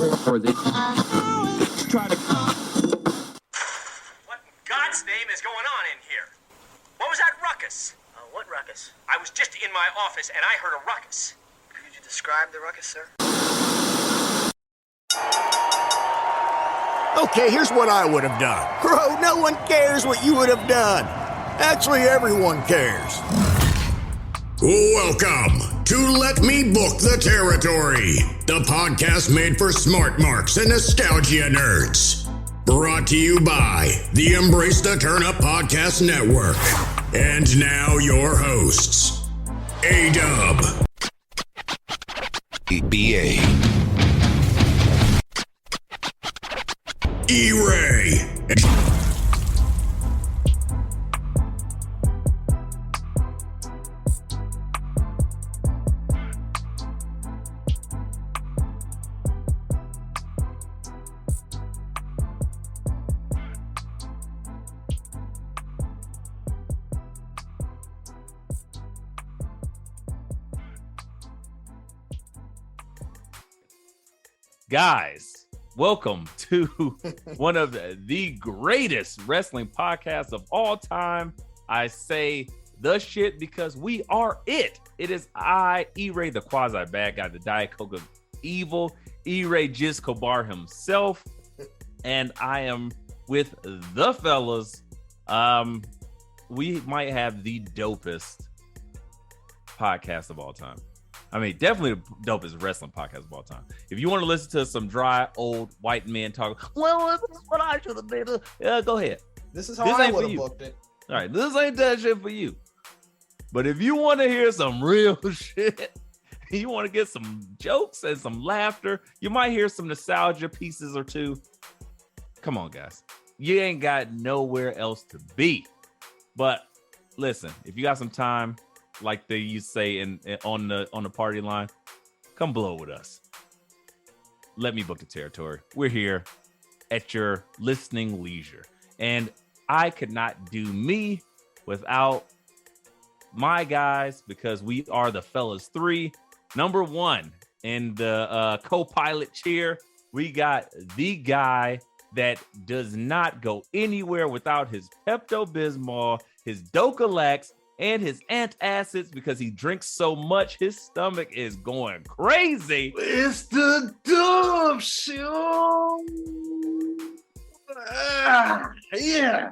in God's name is going on in here? What was that ruckus? What ruckus? I was just in my office and I heard a ruckus. Could you describe the ruckus, sir? Okay, here's what I would have done. Bro, no one cares what you would have done. Actually, everyone cares. Welcome to Let Me Book the Territory, the podcast made for smart marks and nostalgia nerds. Brought to you by the Embrace the Turn Up Podcast Network. And now your hosts, A-Dub, BA, E-Ray, Guys, welcome to one of the greatest wrestling podcasts of all time. I say the shit because we are it. It is I, E-Ray, the quasi bad guy, the Diet Coke of evil, E-Ray Jizkobar himself, and I am with the fellas. We might have the dopest podcast of all time. I mean, definitely the dopest wrestling podcast of all time. If you want to listen to some dry, old white men talk, well, this is what I should have been. Go ahead. This is how I would have booked it. All right, this ain't that shit for you. But if you want to hear some real shit, you want to get some jokes and some laughter, you might hear some nostalgia pieces or two. Come on, guys. You ain't got nowhere else to be. But listen, if you got some time, like they used to say on the party line, come blow with us. Let me book the territory. We're here at your listening leisure. And I could not do me without my guys, because we are the fellas three. Number one in the co-pilot chair, we got the guy that does not go anywhere without his Pepto-Bismol, his Docalax, and his antacids, because he drinks so much his stomach is going crazy. It's the Dub Show. Yeah.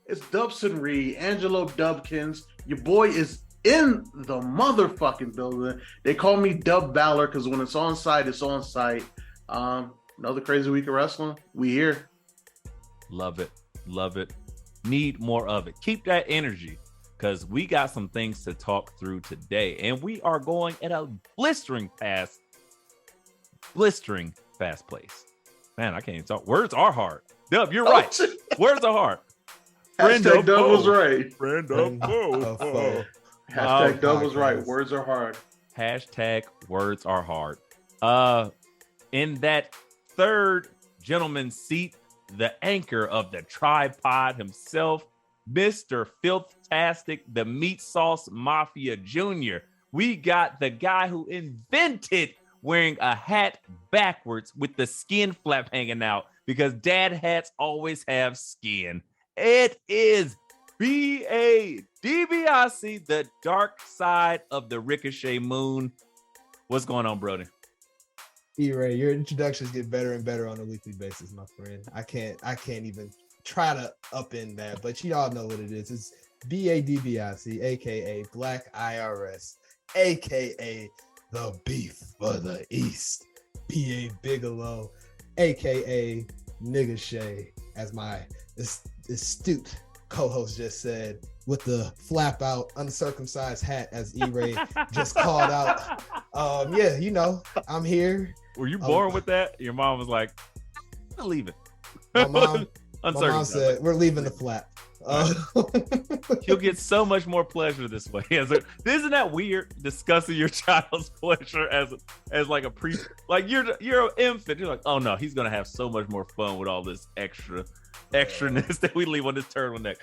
It's Bronson Reed, Angelo Dubkins. Your boy is in the motherfucking building. They call me Dub Valor because when it's on site, it's on site. Another crazy week of wrestling. We here. Love it. Love it. Need more of it. Keep that energy, because we got some things to talk through today, and we are going at a blistering fast pace. Man, I can't even talk. Words are hard. Dub, you're right. Words are hard. Hashtag Dub was right. Friend of foe. Hashtag Dub was right. Words are hard. Hashtag words are hard. In that third gentleman's seat, the anchor of the tripod himself, Mr. Filth-tastic, the Meat Sauce Mafia Jr. We got the guy who invented wearing a hat backwards with the skin flap hanging out, because dad hats always have skin. It is B.A. DiBiase, the dark side of the Ricochet moon. What's going on, Brody? E-Ray, your introductions get better and better on a weekly basis, my friend. I can't even try to upend that, but you all know what it is. It's B.A. DiBiase, aka Black IRS, aka the Beef for the East, B.A. Bigelow, aka Nigga Shay, as my astute co-host just said, with the flap out uncircumcised hat, as E-Ray just called out. Yeah, you know, I'm here. Were you born with that? Your mom was like, I'll leave it. My mom said, we're leaving the flap. You'll get so much more pleasure this way. Isn't that weird? Discussing your child's pleasure as like a pre, like you're an infant. You're like, oh no, he's gonna have so much more fun with all this extraness that we leave on this turtleneck.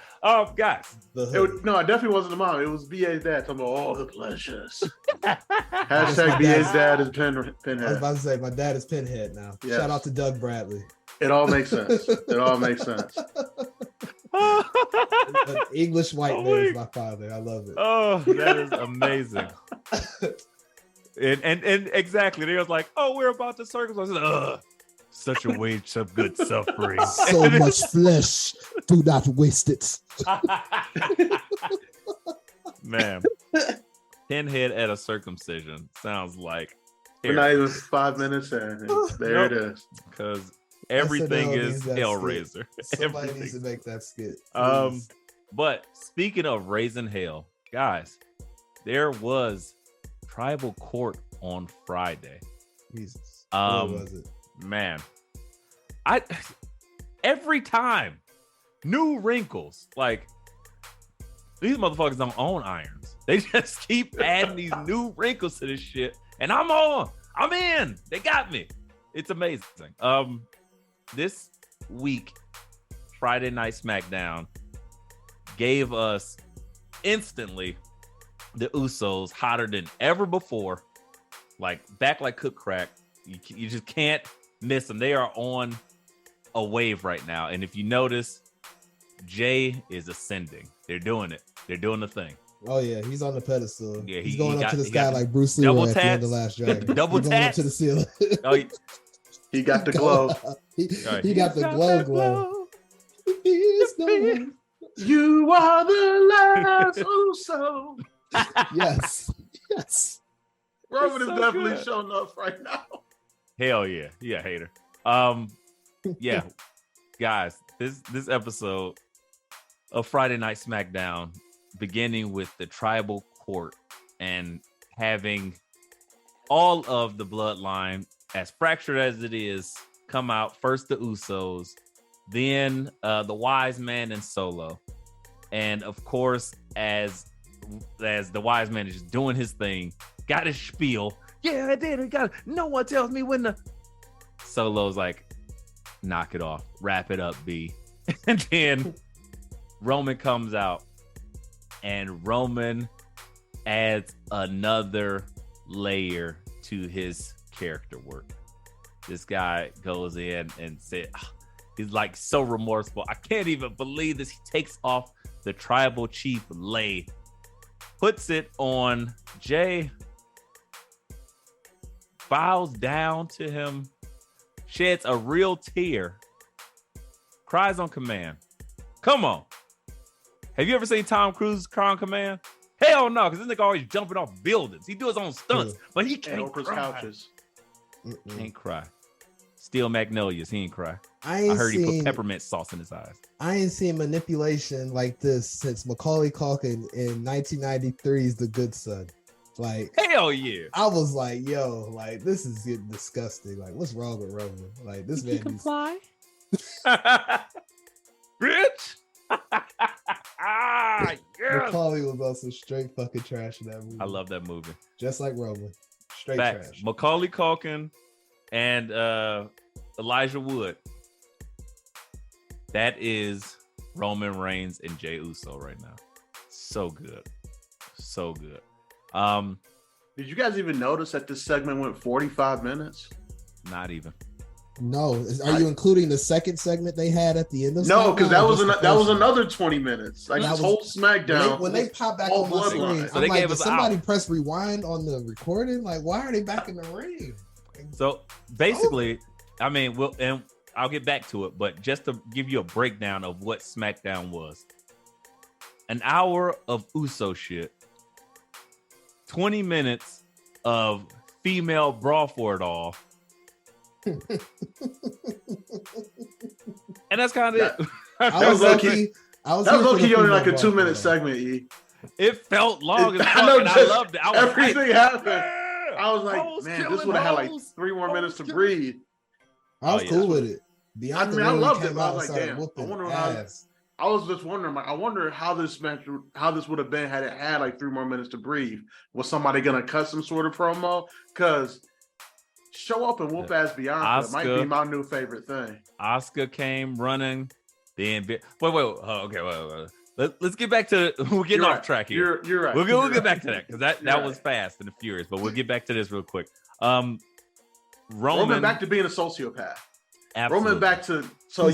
Guys, no, it definitely wasn't the mom. It was BA's dad talking about all the pleasures. Hashtag BA's dad is Pinhead. I was about to say my dad is Pinhead now. Yes. Shout out to Doug Bradley. It all makes sense. It all makes sense. An English white man is my father. I love it. Oh, that is amazing. and exactly, they was like, oh, we're about to circumcise. Such a wage of good suffering. So much flesh. Do not waste it. Man, Pinhead at a circumcision sounds like we're not even 5 minutes in. There it is. Because everything is Hellraiser. Somebody needs to make that skit. But speaking of raising hell, guys, there was tribal court on Friday. Jesus. What was it? Man, every time new wrinkles. Like, these motherfuckers don't own irons. They just keep adding these new wrinkles to this shit, and I'm in. They got me. It's amazing. This week, Friday Night SmackDown gave us instantly the Usos hotter than ever before, like back like cook crack. You just can't miss them. They are on a wave right now, and if you notice, Jay is ascending. They're doing it. They're doing the thing. Oh yeah, he's on the pedestal. Yeah, he's going up to the sky like Bruce Lee at the end of Last Dragon. Double going up to the ceiling. He got the glow. He got the glow. You are the last Uso. Yes. Roman is so definitely good. showing up right now. Hell yeah. Yeah, hater. Yeah. Guys, this episode of Friday Night SmackDown, beginning with the tribal court and having all of the bloodline, as fractured as it is, come out. First the Usos, then the Wise Man and Solo. And of course, as the Wise Man is just doing his thing, got his spiel. Yeah, I did. No one tells me when the Solo's like, knock it off, wrap it up, B. And then Roman comes out, and Roman adds another layer to his character work. This guy goes in and said, he's like so remorseful. I can't even believe this. He takes off the tribal chief lei, puts it on Jay, bows down to him, sheds a real tear, cries on command. Come on. Have you ever seen Tom Cruise cry on command? Hell no, because this nigga always jumping off buildings. He do his own stunts, but he can't cry. Couches. Can't cry. Steel Magnolias, he ain't cry. I heard he put peppermint sauce in his eyes. I ain't seen manipulation like this since Macaulay Culkin in 1993's The Good Son. Like, hell yeah. I was like, yo, like, this is getting disgusting. Like, what's wrong with Roman? Like, this man can is... fly. Bitch. Yes. Macaulay was also straight fucking trash in that movie. I love that movie. Just like Roman. Straight Facts. trash. Macaulay Culkin and Elijah Wood. That is Roman Reigns and Jey Uso right now. So good. So good. Did you guys even notice that this segment went 45 minutes? Not even. No. Are you including the second segment they had at the end of No, because that was another 20 minutes. Like this whole SmackDown. When they pop back on my screen, so I'm they like, gave did us somebody press rewind on the recording? Like, why are they back in the ring? So basically, I mean, and I'll get back to it, but just to give you a breakdown of what SmackDown was. An hour of Uso shit. 20 minutes of female brawl for it all. And that's kind of it. That was low-key only like a 2-minute segment, E. It felt long as fuck, I know, and I loved it. I was everything like, happened. yeah, I was like, man, this would have had like 3 more minutes to breathe. I was cool with it. I mean, I loved it, but I was like, damn. I was just wondering, like, I wonder how this would have been had it had like 3 more minutes to breathe. Was somebody gonna cut some sort of promo? Because show up and whoop ass Bianca might be my new favorite thing. Asuka came running, then wait. Let's get back to we're getting off track here. You're right. We'll get back to that because that was fast and the furious, but we'll get back to this real quick. Roman back to being a sociopath. Absolutely. Roman back to you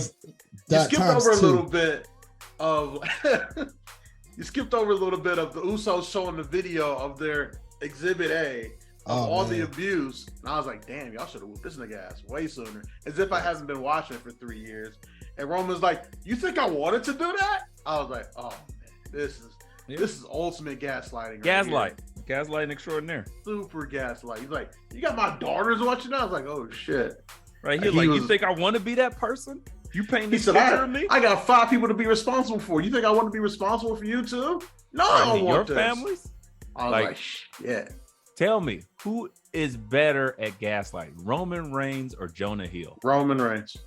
skipped over a little bit of the Usos showing the video of their Exhibit A of all the abuse, and I was like, damn, y'all should have whooped this nigga ass way sooner. As if I haven't been watching it for 3 years. And Roman's like, you think I wanted to do that? I was like, oh man, this is ultimate gaslighting. Gaslighting extraordinaire. Super gaslight. He's like, you got my daughters watching that? I was like, oh shit. Right. He's like, you think I want to be that person? You paint this picture of me? I got 5 people to be responsible for. You think I want to be responsible for you too? No, I don't want your families. I was like, shit. Tell me, who is better at gaslighting, Roman Reigns or Jonah Hill? Roman Reigns.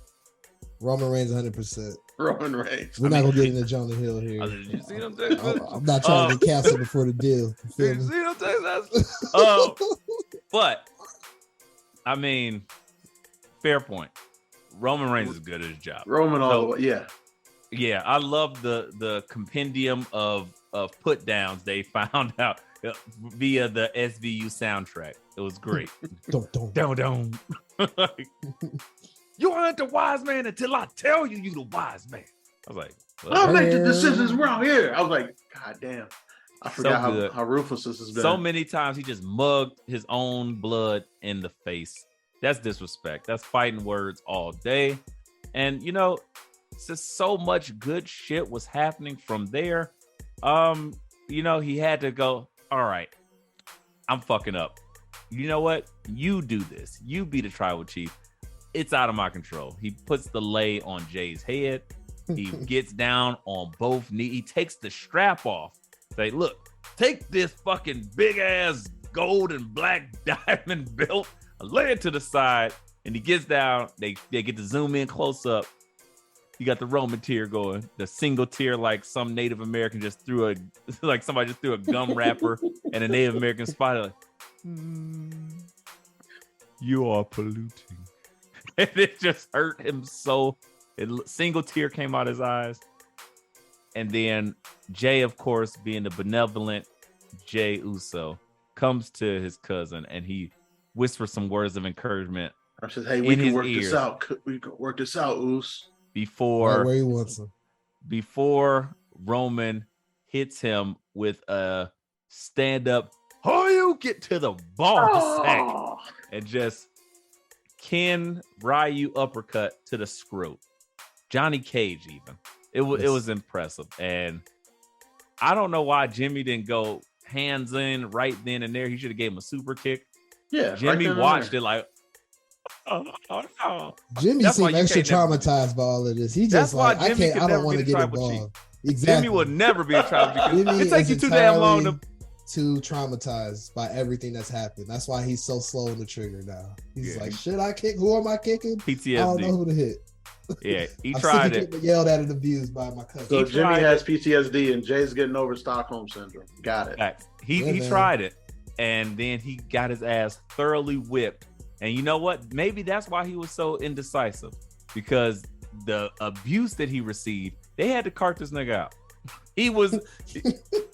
Roman Reigns 100%. Roman Reigns. We're not gonna get into Jonah Hill here. You see what I'm saying? I'm not trying to get canceled before the deal. You feel me? See what I'm saying? But I mean, fair point. Roman Reigns is good at his job. Roman all the way, yeah. Yeah, I love the compendium of put downs they found out via the SVU soundtrack. It was great. Don't. You aren't the wise man until I tell you the wise man. I was like, I'll make the decisions around here. I was like, God damn. I forgot how ruthless this has been. So many times he just mugged his own blood in the face. That's disrespect. That's fighting words all day. And just so much good shit was happening from there. He had to go, all right, I'm fucking up. You know what? You do this. You be the tribal chief. It's out of my control. He puts the lay on Jay's head. He gets down on both knees. He takes the strap off. Say, look, take this fucking big ass gold and black diamond belt. I lay it to the side, and he gets down. They get to zoom in close up. You got the Roman tear going, the single tear, like some Native American just threw somebody just threw a gum wrapper and a Native American spider. Like, you are polluting. And it just hurt him so. Single tear came out his eyes. And then Jay, of course, being the benevolent Jay Uso, comes to his cousin and he whispers some words of encouragement. I said, hey, we can work this out. We can work this out, Us. Before where he wants him. Before Roman hits him with a stand-up, you get to the ball sack, and just Ken Ryu uppercut to the screw. Johnny Cage even. It was impressive. And I don't know why Jimmy didn't go hands in right then and there. He should have gave him a super kick. Yeah. Jimmy watched it like, Jimmy seemed extra traumatized by all of this. He just like, I don't want to get involved. Exactly. Jimmy will never be a tribal chief. It takes you too damn long too traumatized by everything that's happened. That's why he's so slow on the trigger now. He's like, should I kick? Who am I kicking? PTSD. I don't know who to hit. Yeah, he tried it. Yelled at and abused by my cousin. So Jimmy has PTSD and Jay's getting over Stockholm syndrome. Got it. He tried it, and then he got his ass thoroughly whipped. And you know what? Maybe that's why he was so indecisive, because the abuse that he received, they had to cart this nigga out. He was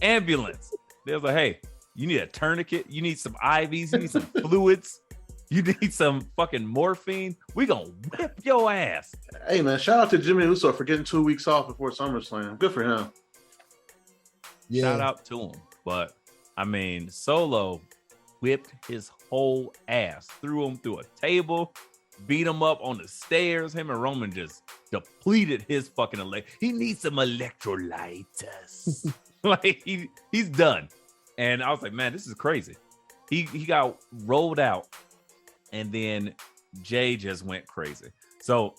ambulance. They was like, hey, you need a tourniquet, you need some IVs, you need some fluids, you need some fucking morphine. We gonna whip your ass. Hey man, shout out to Jimmy Uso for getting 2 weeks off before SummerSlam. Good for him. Yeah. Shout out to him. But I mean, Solo whipped his whole ass, threw him through a table, beat him up on the stairs. Him and Roman just depleted his fucking he needs some electrolytes. Like he's done. And I was like, man, this is crazy. He got rolled out, and then Jay just went crazy. So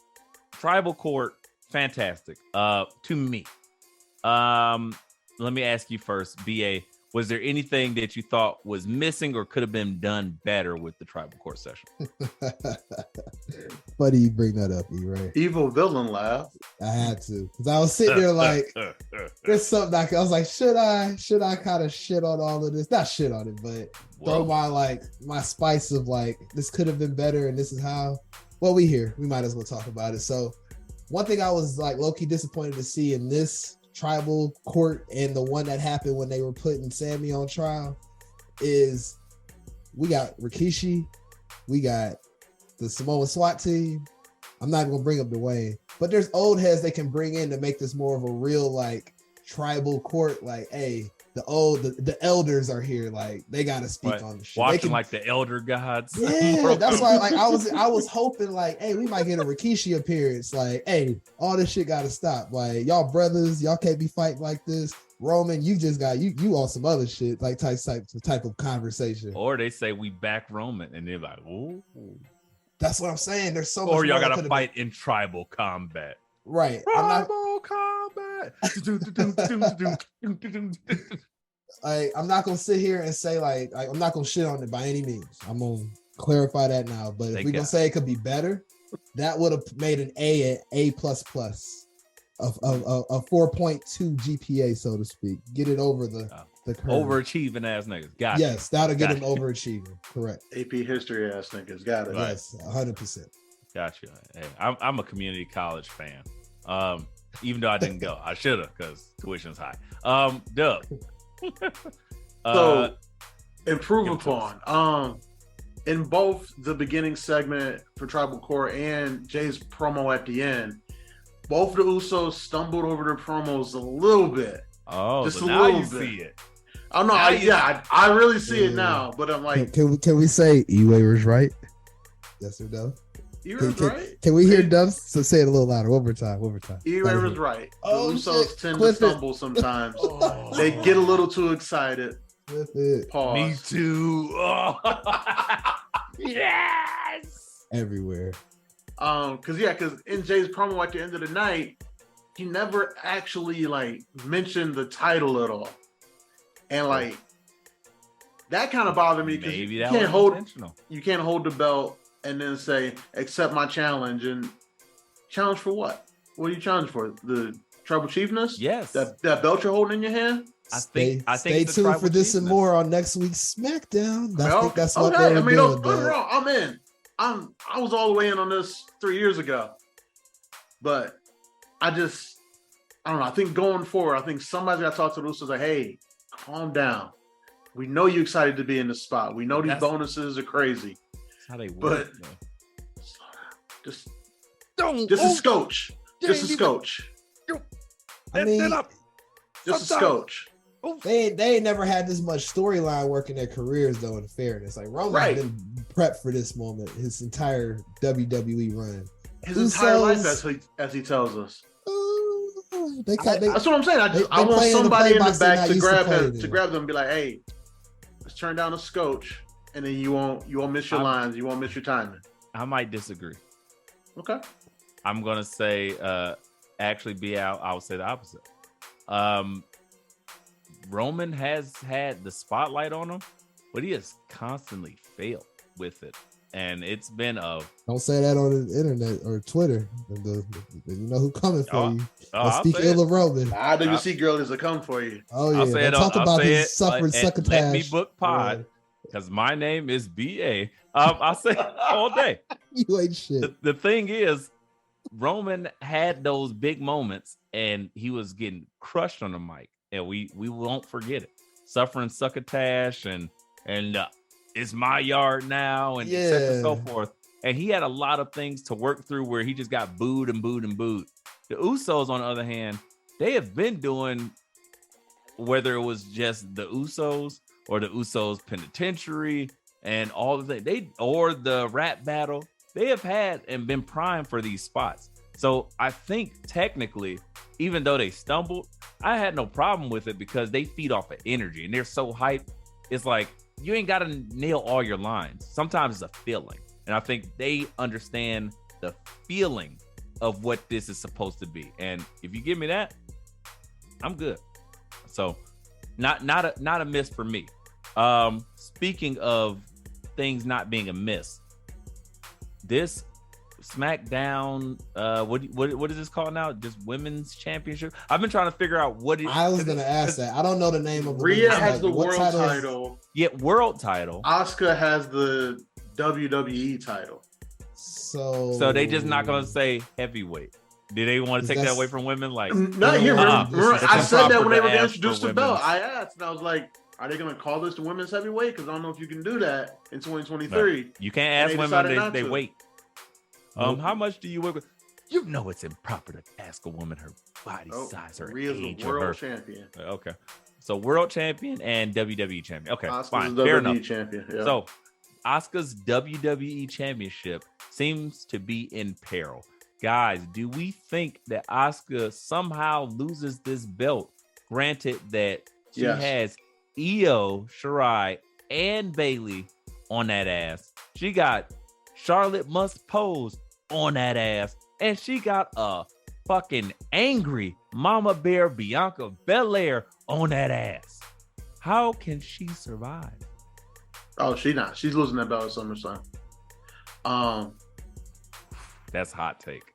Tribal Court, fantastic. To me. Let me ask you first, BA. Was there anything that you thought was missing or could have been done better with the Tribal Court session? funny you bring that up, E-Ray. Evil villain laugh. I had to, because I was sitting there like, there's something I was like, should I kind of shit on all of this? Not shit on it, but throw my spice of like, this could have been better, and this is how. Well, we might as well talk about it. So, one thing I was like low-key disappointed to see in this tribal court and the one that happened when they were putting Sammy on trial is we got Rikishi, we got the Samoan SWAT team. I'm not even gonna bring up Dwayne, but there's old heads they can bring in to make this more of a real like tribal court. Like, hey, the elders are here. Like, they gotta speak on the shit. Watching like the elder gods. Yeah, that's why. Like, I was hoping like, hey, we might get a Rikishi appearance. Like, hey, all this shit gotta stop. Like, y'all brothers, y'all can't be fighting like this. Roman, you just got you on some other shit, like type of conversation. Or they say we back Roman, and they're like, ooh. That's what I'm saying. There's so much. Or y'all gotta fight in tribal combat. Right. Tribal combat. I'm not gonna sit here and say like I'm not gonna shit on it by any means. I'm gonna clarify that now. But if we're gonna say it could be better, that would have made an A plus of 4.2 GPA, so to speak. Get it over the curve. Overachieving ass niggas. Got yes, that'll get him overachieving. Correct. AP history ass niggas. Got it. Right. Yes, 100%. Gotcha. Hey, I'm a community college fan. Even though I didn't go, I should have because tuition's high. Dub. So improve upon. In both the beginning segment for Tribal Core and Jay's promo at the end, both the Usos stumbled over their promos a little bit. Oh, just so a now little you bit. see it. Oh no, I really see it now. But I'm like, can we say E-Way was right? Yes or no? E-Ray was right. Can we hear Dubs? So say it a little louder. One more time. E-Ray was right. The Usos tend to Clip stumble sometimes. They get a little too excited. Pause. Me too. Oh. Yes. Everywhere. Because in Jay's promo at the end of the night, he never actually like mentioned the title at all, and like that kind of bothered me because you can't hold the belt and then say accept my challenge. And challenge for what? What are you challenging for? The tribal chiefness? Yes. That belt you're holding in your hand? I think stay tuned for this and more on next week's SmackDown. I think that's what okay. they were doing. Don't wrong. I'm in. I was all the way in on this 3 years ago, but I don't know. I think going forward, I think somebody's got to talk to the Usos like, hey, calm down. We know you're excited to be in the spot. We know these bonuses are crazy. That's how they work. But just a scotch. Just a scotch. I mean, just a scotch. They ain't never had this much storyline work in their careers, though, in fairness. Like, Roman didn't prep for this moment his entire WWE run. His entire life, as he tells us. That's what I'm saying. I want somebody in the back to grab them and be like, hey, let's turn down a scotch, and then you won't miss your lines. You won't miss your timing. I might disagree. Okay. I'm going to say, actually, I would say the opposite. Roman has had the spotlight on him, but he has constantly failed with it. And it's been Don't say that on the internet or Twitter. You know who coming for you. Speak ill of Roman. I didn't see girl is a come for you. Oh, yeah. Talk about his suffering succotash. Let me book pod, because my name is BA. I'll say all day. You ain't shit. The thing is, Roman had those big moments, and he was getting crushed on the mic. And we won't forget it. Suffering succotash and it's my yard now and so forth. And he had a lot of things to work through where he just got booed and booed and booed. The Usos, on the other hand, they have been doing, whether it was just the Usos or the Usos Penitentiary and all the things, or the rap battle, they have had and been primed for these spots. So I think technically, even though they stumbled, I had no problem with it because they feed off of energy and they're so hyped. It's like, you ain't got to nail all your lines. Sometimes it's a feeling. And I think they understand the feeling of what this is supposed to be. And if you give me that, I'm good. So not a miss for me. Speaking of things not being a miss, this SmackDown. What is this called now? Just women's championship. I've been trying to figure out what it. I was gonna ask that. I don't know the name of. Rhea has the what world title. Yeah, world title. Asuka has the WWE title. So they just not gonna say heavyweight. Do they want to take that away from women? Like, not here. Remember, I said that when they were going to introduce the belt. women's. I asked, and I was like, "Are they going to call this the women's heavyweight?" Because I don't know if you can do that in 2023. No, you can't ask women they weight. Nope. How much do you weigh? You know it's improper to ask a woman her body size, her Rhea's age, the or her. world champion. Okay, so world champion and WWE champion. Okay, Asuka's fine, the fair WWE enough. champion. Yeah. So, Asuka's WWE championship seems to be in peril. Guys, do we think that Asuka somehow loses this belt? Granted that she has Io, Shirai, and Bailey on that ass. She got Charlotte Must Pose on that ass. And she got a fucking angry Mama Bear Bianca Belair on that ass. How can she survive? Oh, she's not. She's losing that belt at SummerSlam. That's hot take.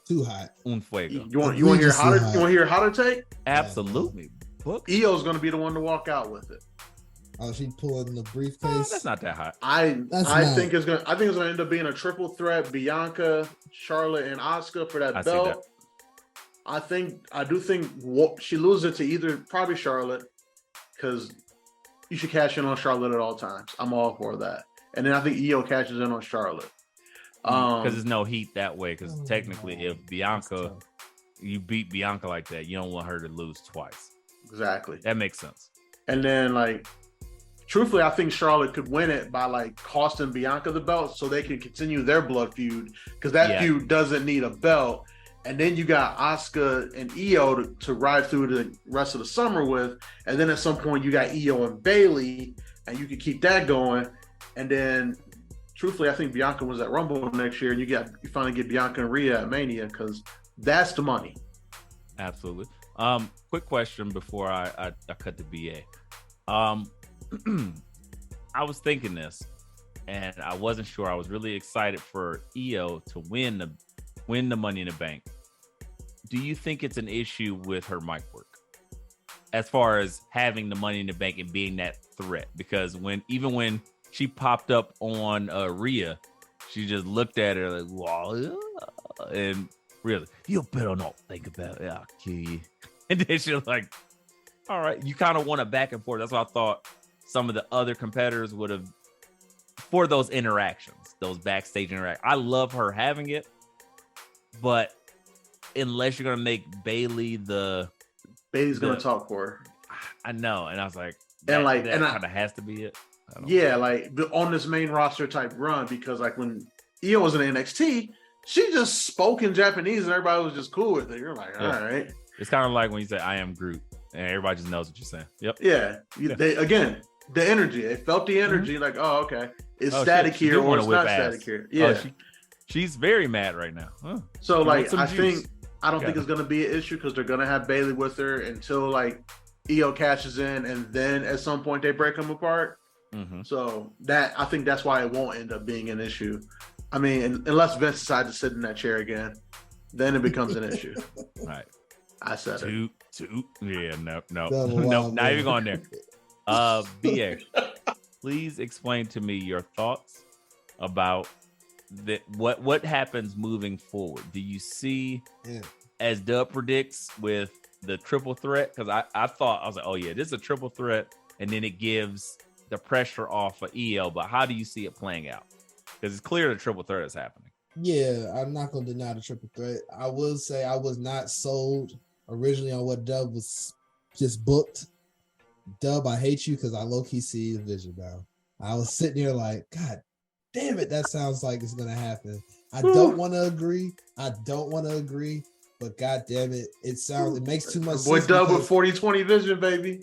too hot. Un fuego. You want to hear hotter? hot. You want to hear a hotter take? Absolutely. Book. Io's going to be the one to walk out with it. Oh, she pulling the Oh, briefcase. that's not that hot. I That's think it's gonna end up being a triple threat: Bianca, Charlotte, and Asuka for that I see belt. I do think she loses it to either probably Charlotte, because you should cash in on Charlotte at all times. I'm all for that. And then I think Io cashes in on Charlotte. Because there's no heat that way. Because technically, if That's Bianca, tough. you beat Bianca like that, you don't want her to lose twice. Exactly. That makes sense. And then, like, truthfully, I think Charlotte could win it by, like, costing Bianca the belt so they can continue their blood feud, because that feud doesn't need a belt. And then you got Asuka and Io to ride through the rest of the summer with. And then at some point, you got Io and Bailey, and you can keep that going. And then, truthfully, I think Bianca was at Rumble next year, and you finally get Bianca and Rhea at Mania, because that's the money. Absolutely. Quick question before I cut the BA. I was thinking this, and I wasn't sure. I was really excited for Io to win the Money in the Bank. Do you think it's an issue with her mic work, as far as having the Money in the Bank and being that threat? Because even when she popped up on Rhea, she just looked at her like, "Wow," and really, you better not think about it. I'll kill you. And then she was like, all right, you kind of want a back and forth. That's what I thought some of the other competitors would have for those interactions, those backstage interactions. I love her having it, but unless you're going to make Bailey's going to talk for her. I know. And I was like, that kind of has to be it. On this main roster type run, because like when Io was in NXT, she just spoke in Japanese and everybody was just cool with it. You're like, all right. It's kind of like when you say, I am Groot, and everybody just knows what you're saying. Yep. Yeah. The energy. They felt the energy, like, oh, okay. It's static here or it's not static here. Yeah. She's very mad right now. Huh. So, like, I don't think it's going to be an issue, because they're going to have Bailey with her until, like, Io cashes in, and then at some point they break them apart. Mm-hmm. So I think that's why it won't end up being an issue. I mean, unless Vince decides to sit in that chair again, then it becomes an issue. Right. I said it. Yeah, no, Wild, not even going there. BA, please explain to me your thoughts about what happens moving forward. Do you see, as Dub predicts, with the triple threat? Because I was like, oh yeah, this is a triple threat, and then it gives the pressure off of EL. But how do you see it playing out? Because it's clear the triple threat is happening. Yeah, I'm not going to deny the triple threat. I will say I was not sold originally on what Dub was just booked. Dub, I hate you, because I low-key see the vision now. I was sitting here like, God damn it, that sounds like it's going to happen. I don't want to agree. But God damn it, it makes too much sense. Boy, Dub with 40-20 vision, baby.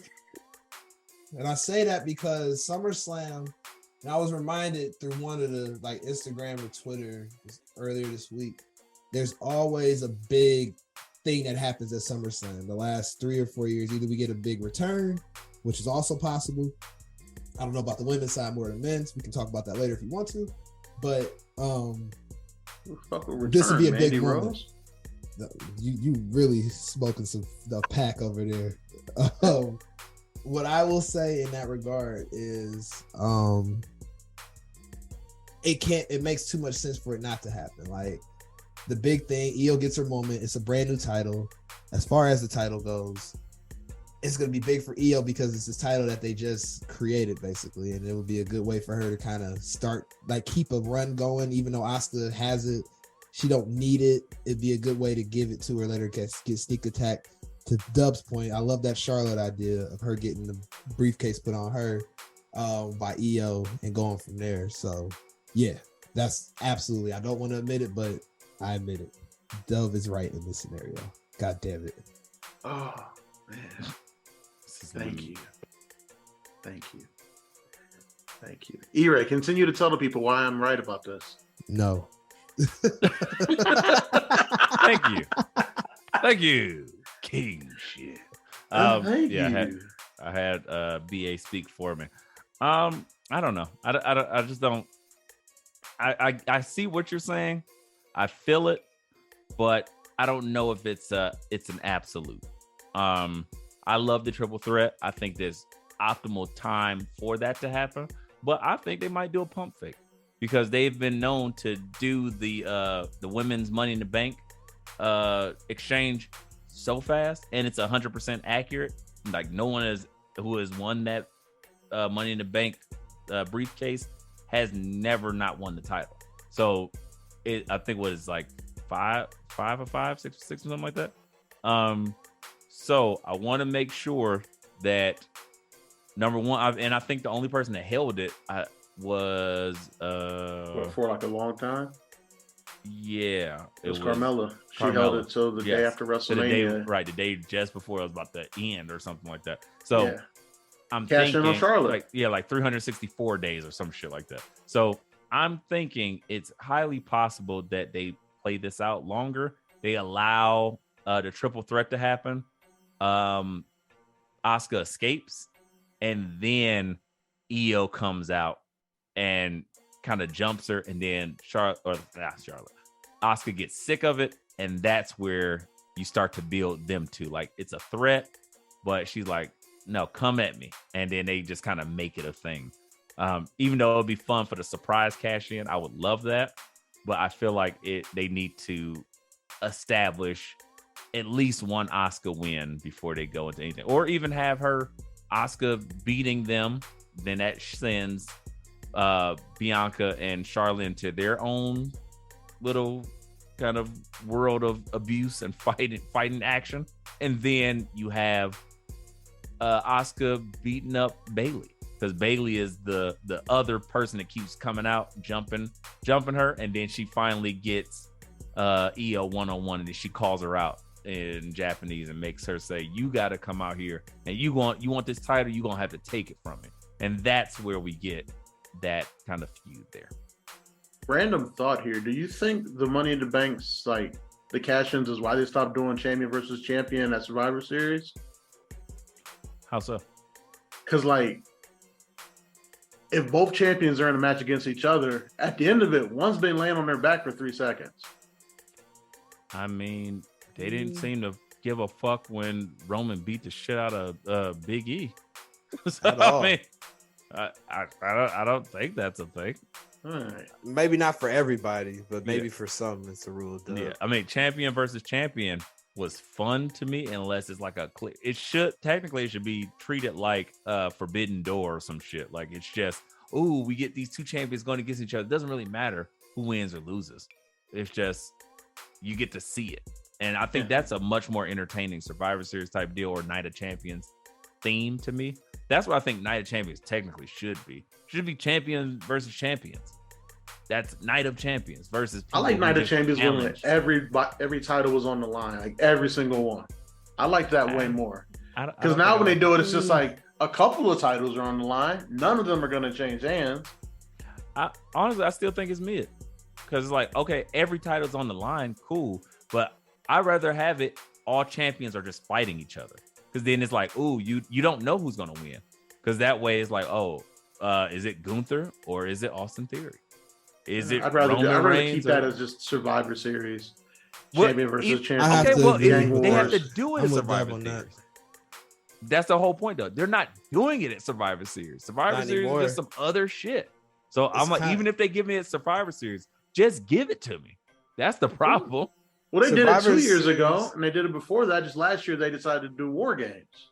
And I say that because SummerSlam, and I was reminded through one of the Instagram or Twitter earlier this week, there's always a big thing that happens at SummerSlam. The last 3 or 4 years, either we get a big return, which is also possible. I don't know about the women's side more than men's. We can talk about that later if you want to. But Fuck with This would be a Mandy big moment. Rose. You really smoking the pack over there. What I will say in that regard is it makes too much sense for it not to happen. Like the big thing, Io gets her moment. It's a brand new title. As far as the title goes, it's going to be big for Io because it's this title that they just created basically. And it would be a good way for her to kind of start, like keep a run going, even though Asuka has it. She don't need it. It'd be a good way to give it to her, let her get sneak attack. To Dub's point, I love that Charlotte idea of her getting the briefcase put on her by Io and going from there. So yeah, that's absolutely, I don't want to admit it, but I admit it. Dove is right in this scenario. God damn it. Oh man. Thank you. E-Ray, continue to tell the people why I'm right about this. No. Thank you. King shit. Thank you. I had BA speak for me. I don't know. I just don't. I see what you're saying. I feel it, but I don't know if it's an absolute. I love the triple threat. I think there's optimal time for that to happen, but I think they might do a pump fake because they've been known to do the women's Money in the Bank exchange so fast, and it's 100% accurate. Like no one who has won that Money in the Bank briefcase has never not won the title. So I think what is like 5 or 5, 6 or something like that. So I want to make sure that number one, and I think the only person that held it was for like a long time. Yeah, it was Carmella. She held it till the day after WrestleMania. The day just before it was about to end or something like that. So yeah. I'm Cash thinking in on Charlotte. like 364 days or some shit like that. So I'm thinking it's highly possible that they play this out longer. They allow the triple threat to happen. Asuka escapes, and then Io comes out and kind of jumps her, and then Asuka gets sick of it, and that's where you start to build them to like it's a threat, but she's like, no, come at me, and then they just kind of make it a thing. Even though it'd be fun for the surprise cash in, I would love that, but I feel like they need to establish at least one Asuka win before they go into anything, or even have her Asuka beating them. Then that sends Bianca and Charlotte into their own little kind of world of abuse and fighting action, and then you have Asuka beating up Bayley because Bayley is the other person that keeps coming out, jumping her, and then she finally gets Io one-on-one, and then she calls her out in Japanese and makes her say, you got to come out here and you want this title, you're gonna have to take it from me. And that's where we get that kind of feud there. Random thought here, do you think the Money in the Bank's like the cash-ins is why they stopped doing champion versus champion at Survivor Series? How so? Because like if both champions are in a match against each other, at the end of it, one's been laying on their back for 3 seconds. I mean, they didn't seem to give a fuck when Roman beat the shit out of Big E. So, I mean, I don't think that's a thing. All right. Maybe not for everybody, but maybe for some, it's a rule of thumb. Yeah, I mean, champion versus champion was fun to me, unless it's like it should be treated like Forbidden Door or some shit. Like it's just, we get these two champions going against each other. It doesn't really matter who wins or loses. It's just you get to see it. And I think that's a much more entertaining Survivor Series type deal or Night of Champions theme to me. That's what I think Night of Champions technically should be. Should be champions versus champions. That's Night of Champions versus. I like Night of Champions when every title was on the line, like every single one. I like that way more. Because now when they do it, it's just like a couple of titles are on the line. None of them are going to change hands. Honestly, I still think it's mid. Because it's like, okay, every title's on the line, cool. But I'd rather have it all champions are just fighting each other. Because then it's like, you don't know who's going to win. Because that way it's like, is it Gunther or is it Austin Theory? Is it? I'd rather Roman keep Reigns that or- as just Survivor Series. What- Champion versus if- champion. I have Okay, to well, agree if with they have to Wars. do it I'm at with Survivor Deb on that. Series. That's the whole point, though. They're not doing it at Survivor Series. Survivor Not Series anymore. is just some other shit. So It's I'm like, kinda- even if they give me a Survivor Series, just give it to me. That's the problem. Well, they did it 2 Survivor years ago, Series. and they did it before that. Just last year, they decided to do War Games.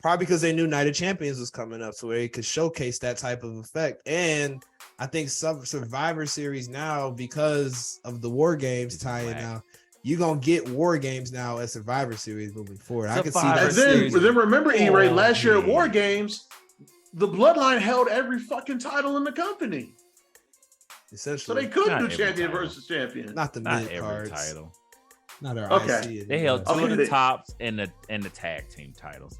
Probably because they knew Night of Champions was coming up, so they could showcase that type of effect. And I think some Survivor Series now, because of the War Games It's tie-in whack. now, you're gonna get War Games now as Survivor Series moving forward. I can see Survivor that. And then, Series. remember, E-Ray, Oh, last year at yeah. War Games, the Bloodline held every fucking title in the company. So Essentially, they could Not do every champion title. versus champion. not the Not mid every cards, title. not our Okay. IC. They held two Okay, of the they- tops and the tag team titles.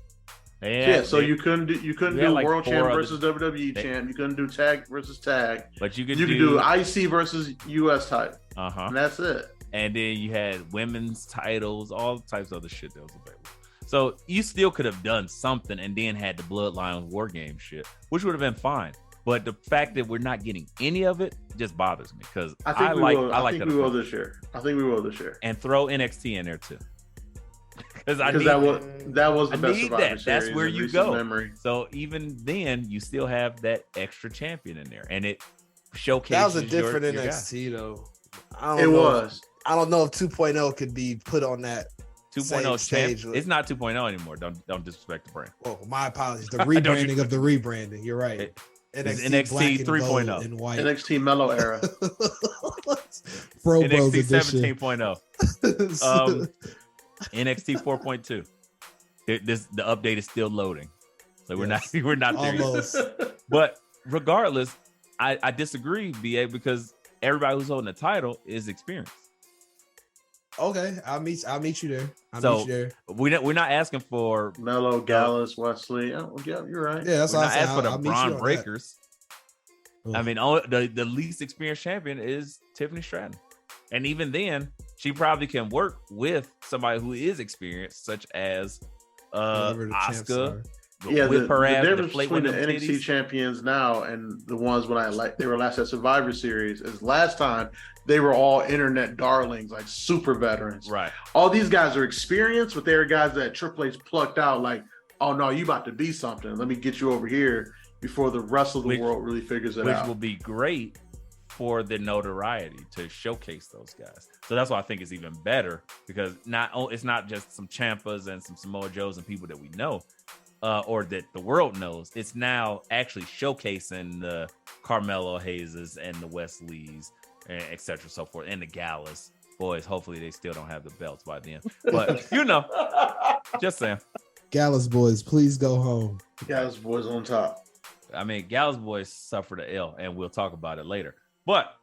Yeah, so you couldn't do we had like World 4 Champ other- versus WWE they- Champ. You couldn't do tag versus tag. but you could You could do IC versus US title, uh-huh. and that's it. And then you had women's titles, all types of other shit that was available. So you still could have done something and then had the Bloodline War Game shit, which would have been fine. But the fact that we're not getting any of it just bothers me because I think we like will. I I like think that we will approach. this year. I think we will this year. And throw NXT in there too. Because I Because need that was the I best need Survivor that. That's Series where in you recent go. memory. So even then, you still have that extra champion in there, and it showcases. That was a different your guy. NXT though. I It don't know. was. I don't know if 2.0 could be put on that. 2.0 Same champ. stage. It's not 2.0 anymore. Don't disrespect the brand. Oh, my apologies. The Don't you- rebranding of the rebranding. You're right. It's NXT, black NXT and 3.0. gold and white. NXT Mellow era. Pro Bros NXT edition. 17.0. NXT 4.2. The update is still loading, so we're Yes. not there yet. Almost. But regardless, I disagree, BA, because everybody who's holding the title is experienced. Okay, I'll meet you there. So- Meet you there. We're not asking for Mellow, Gallus, Wesley. Oh, yeah, you're right. Yeah, that's we're what not I asking for said. the I'll meet you Braun on that. Breakers. Ugh. I mean, the least experienced champion is Tiffany Stratton, and even then, she probably can work with somebody who is experienced, such as Whoever the champs Asuka. are. Yeah, Whip her ass, difference deflate between with the them NXT titties. champions now and the ones when they were last at Survivor Series is last time they were all internet darlings, like super veterans. Right. All these guys are experienced, but they're guys that Triple H plucked out. Like, oh no, you about to be something. Let me get you over here before the rest of the Which- world really figures it Which out. will be great for the notoriety to showcase those guys. So that's why I think it's even better because it's not just some Ciampas and some Samoa Joes and people that we know or that the world knows. It's now actually showcasing the Carmelo Hayes and the Wesleys, et cetera, so forth, and the Gallus boys. Hopefully they still don't have the belts by then. But just saying. Gallus boys, please go home. Guys, boys on top. I mean, Gallus boys suffered a L, and we'll talk about it later. But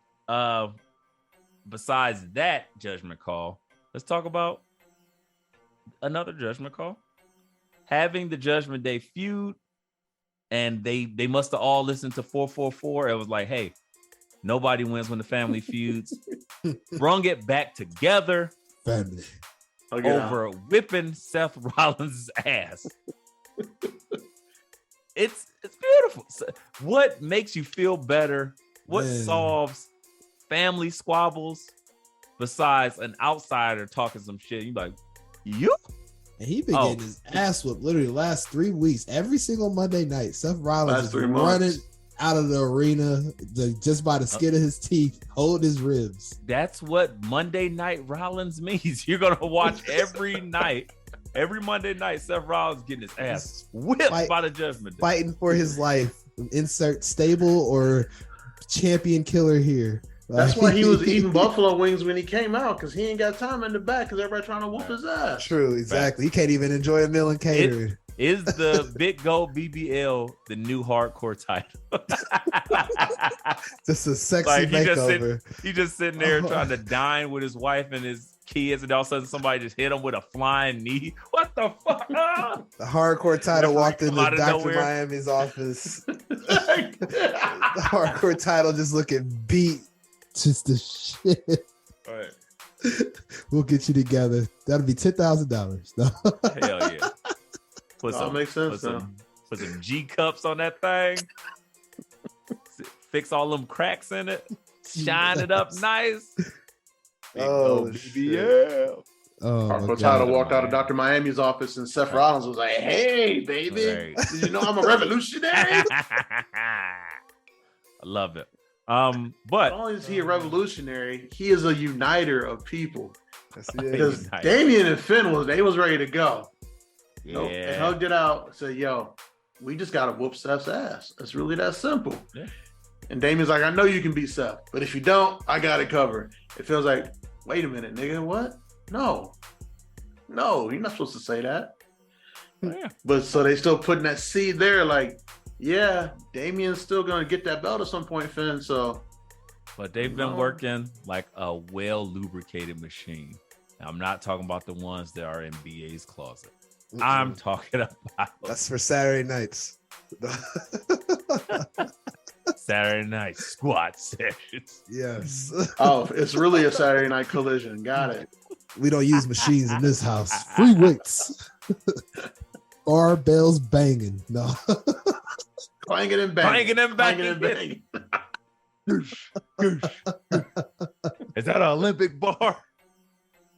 besides that judgment call, let's talk about another judgment call. Having the Judgment Day feud, and they must have all listened to 444. It was like, hey, nobody wins when the family feuds. Brung it back together Family. over whipping Seth Rollins' ass. It's beautiful. So what makes you feel better? What Man. solves family squabbles besides an outsider talking some shit? You like, you? And he been Oh. getting his ass whooped literally the last 3 weeks. Every single Monday night, Seth Rollins Last is 3 running months. out of the arena just by the skin of his teeth, hold his ribs. That's what Monday Night Rollins means. You're gonna watch every night, every Monday night. Seth Rollins getting his ass whipped Fight- by the Judgment Day. Fighting for his life. Insert stable or champion killer here. That's why he was eating buffalo wings when he came out, because he ain't got time in the back because everybody trying to whoop his ass. True, exactly. He can't even enjoy a meal and catering. Is the Big Gold BBL the new hardcore title? Just a sexy Like, he just makeover. He just sitting there trying to dine with his wife and his kids, and all of a sudden somebody just hit him with a flying knee. What the fuck? The hardcore title Referee walked come into out of Dr. nowhere. Miami's office. The hardcore title just looking beat. Just the shit. Right. We'll get you together. That'll be $10,000. No. Hell yeah. Put Oh, makes sense, put some G cups on that thing. Fix all them cracks in it. shine it up nice. Oh, BBL. Oh, my Harpo God. Title walked out of Dr. Miami's office and Seth Rollins was like, hey, baby, Right. did you know I'm a revolutionary? I love it. But Not only is he a revolutionary, he is a uniter of people. Yes, he is. Because Uniter. Damian and Finn was ready to go. yeah, They hugged it out, said, yo, we just got to whoop Seth's ass. It's really that simple. Yeah. And Damian's like, I know you can beat Seth, but if you don't, I got it covered. It feels like, wait a minute, nigga, what? No, you're not supposed to say that. yeah. But so they still putting that seed there, like, yeah, Damian's still gonna get that belt at some point, Finn. So, But they've been No. working like a well lubricated machine. Now, I'm not talking about the ones that are in BA's closet. I'm talking about That's for Saturday nights. Saturday night squat sessions. Yes. oh, it's really a Saturday night collision. Got it. We don't use machines in this house. Free weights. Barbells banging. No. Clanging and banging. Clanging and banging. Clanging and banging. Is that an Olympic bar?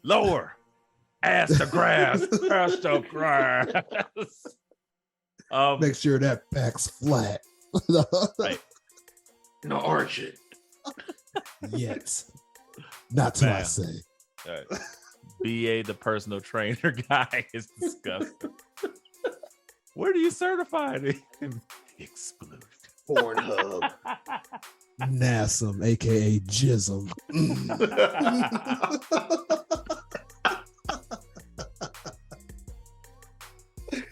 Lower. Ass to grass. Ass to grass. Make sure that back's flat. Right. No, arch it. Yes. Not till I Man. say. All right. BA, the personal trainer guy, is disgusting. Where do you certify him? Explode. Pornhub. Nassum, aka Jism.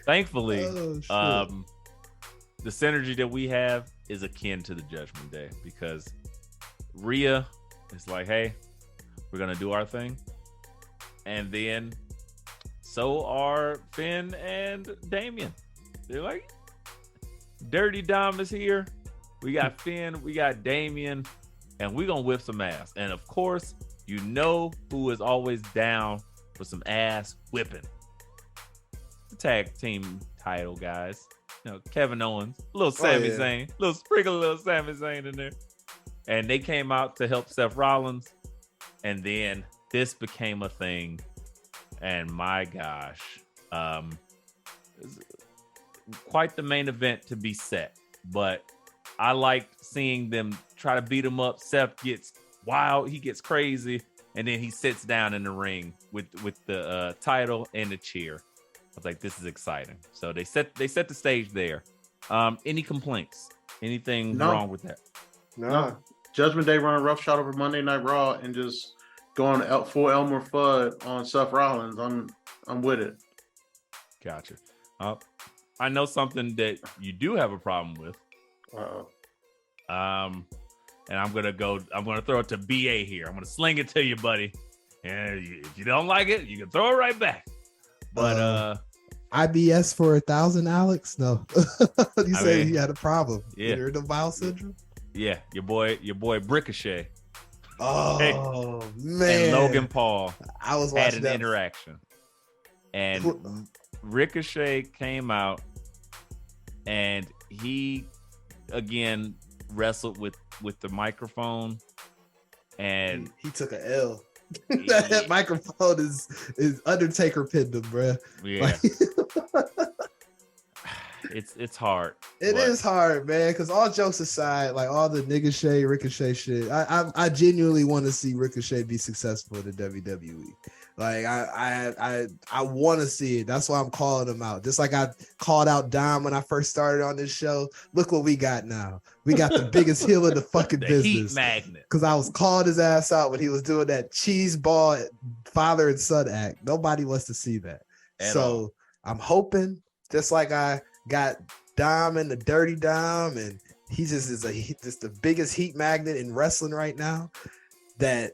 Thankfully, Oh, shit. the synergy that we have is akin to the Judgment Day because Rhea is like, hey, we're going to do our thing. And then so are Finn and Damian. They're like, Dirty Dom is here. We got Finn, we got Damian, and we're going to whip some ass. And of course, you know who is always down for some ass whipping. The tag team title, guys. You know, Kevin Owens, little Sami yeah. Zayn, little sprinkle of little Sami Zayn in there. And they came out to help Seth Rollins. And then this became a thing. And my gosh, quite the main event to be set. But I liked seeing them try to beat him up. Seth gets wild, he gets crazy, and then he sits down in the ring with the title and the chair. I was like, this is exciting. So they set the stage there. Any complaints? Anything No. wrong with that? No. Judgment Day running rough shot over Monday Night Raw and just going full Elmer Fudd on Seth Rollins. I'm with it. Gotcha. I know something that you do have a problem with. Uh-oh. And I'm gonna throw it to BA here. I'm gonna sling it to you, buddy. And if you don't like it, you can throw it right back. But IBS for 1,000, Alex? No. You I said mean, he had a problem. yeah. Irritable bowel syndrome? yeah, your boy Ricochet Oh, man. and Logan Paul I was had watching an that. interaction, and Ricochet came out, and he again wrestled with the microphone, and He took a L. That microphone is Undertaker pinned him, bruh. yeah, it's hard. It but- is hard, man. Because all jokes aside, like all the Ricochet shit, I genuinely want to see Ricochet be successful in the WWE. Like I want to see it. That's why I'm calling him out. Just like I called out Dom when I first started on this show. Look what we got now. We got the biggest heel in the fucking The business. heat magnet. Because I was calling his ass out when he was doing that cheese ball father and son act. Nobody wants to see that. At So all. I'm hoping, just like I got Dom and the Dirty Dom, and he just is just the biggest heat magnet in wrestling right now, that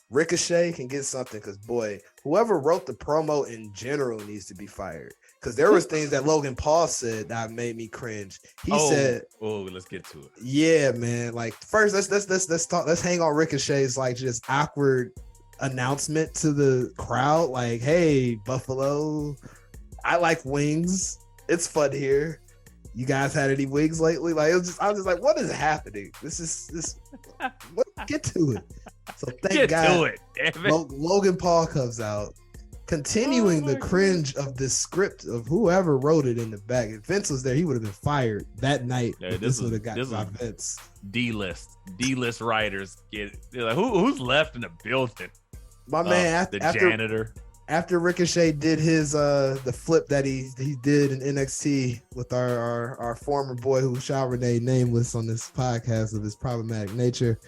Ricochet can get something. Because boy, whoever wrote the promo in general needs to be fired. Because there was things that Logan Paul said that made me cringe. He said, "Oh, let's get to it." yeah, man. Like first, let's hang on Ricochet's like just awkward announcement to the crowd. Like, hey, Buffalo, I like wings. It's fun here. You guys had any wings lately? Like, I was just like, what is happening? What Get to it. So thank Get God to it. Damn it. Logan Paul comes out, continuing the cringe of this script of whoever wrote it in the back. If Vince was there, he would have been fired that night. Yeah, This would have got by Vince. D-list writers get. They're like, who's left in the building? My man, the janitor. After Ricochet did his the flip that he did in NXT with our former boy who shall remain nameless on this podcast of his problematic nature,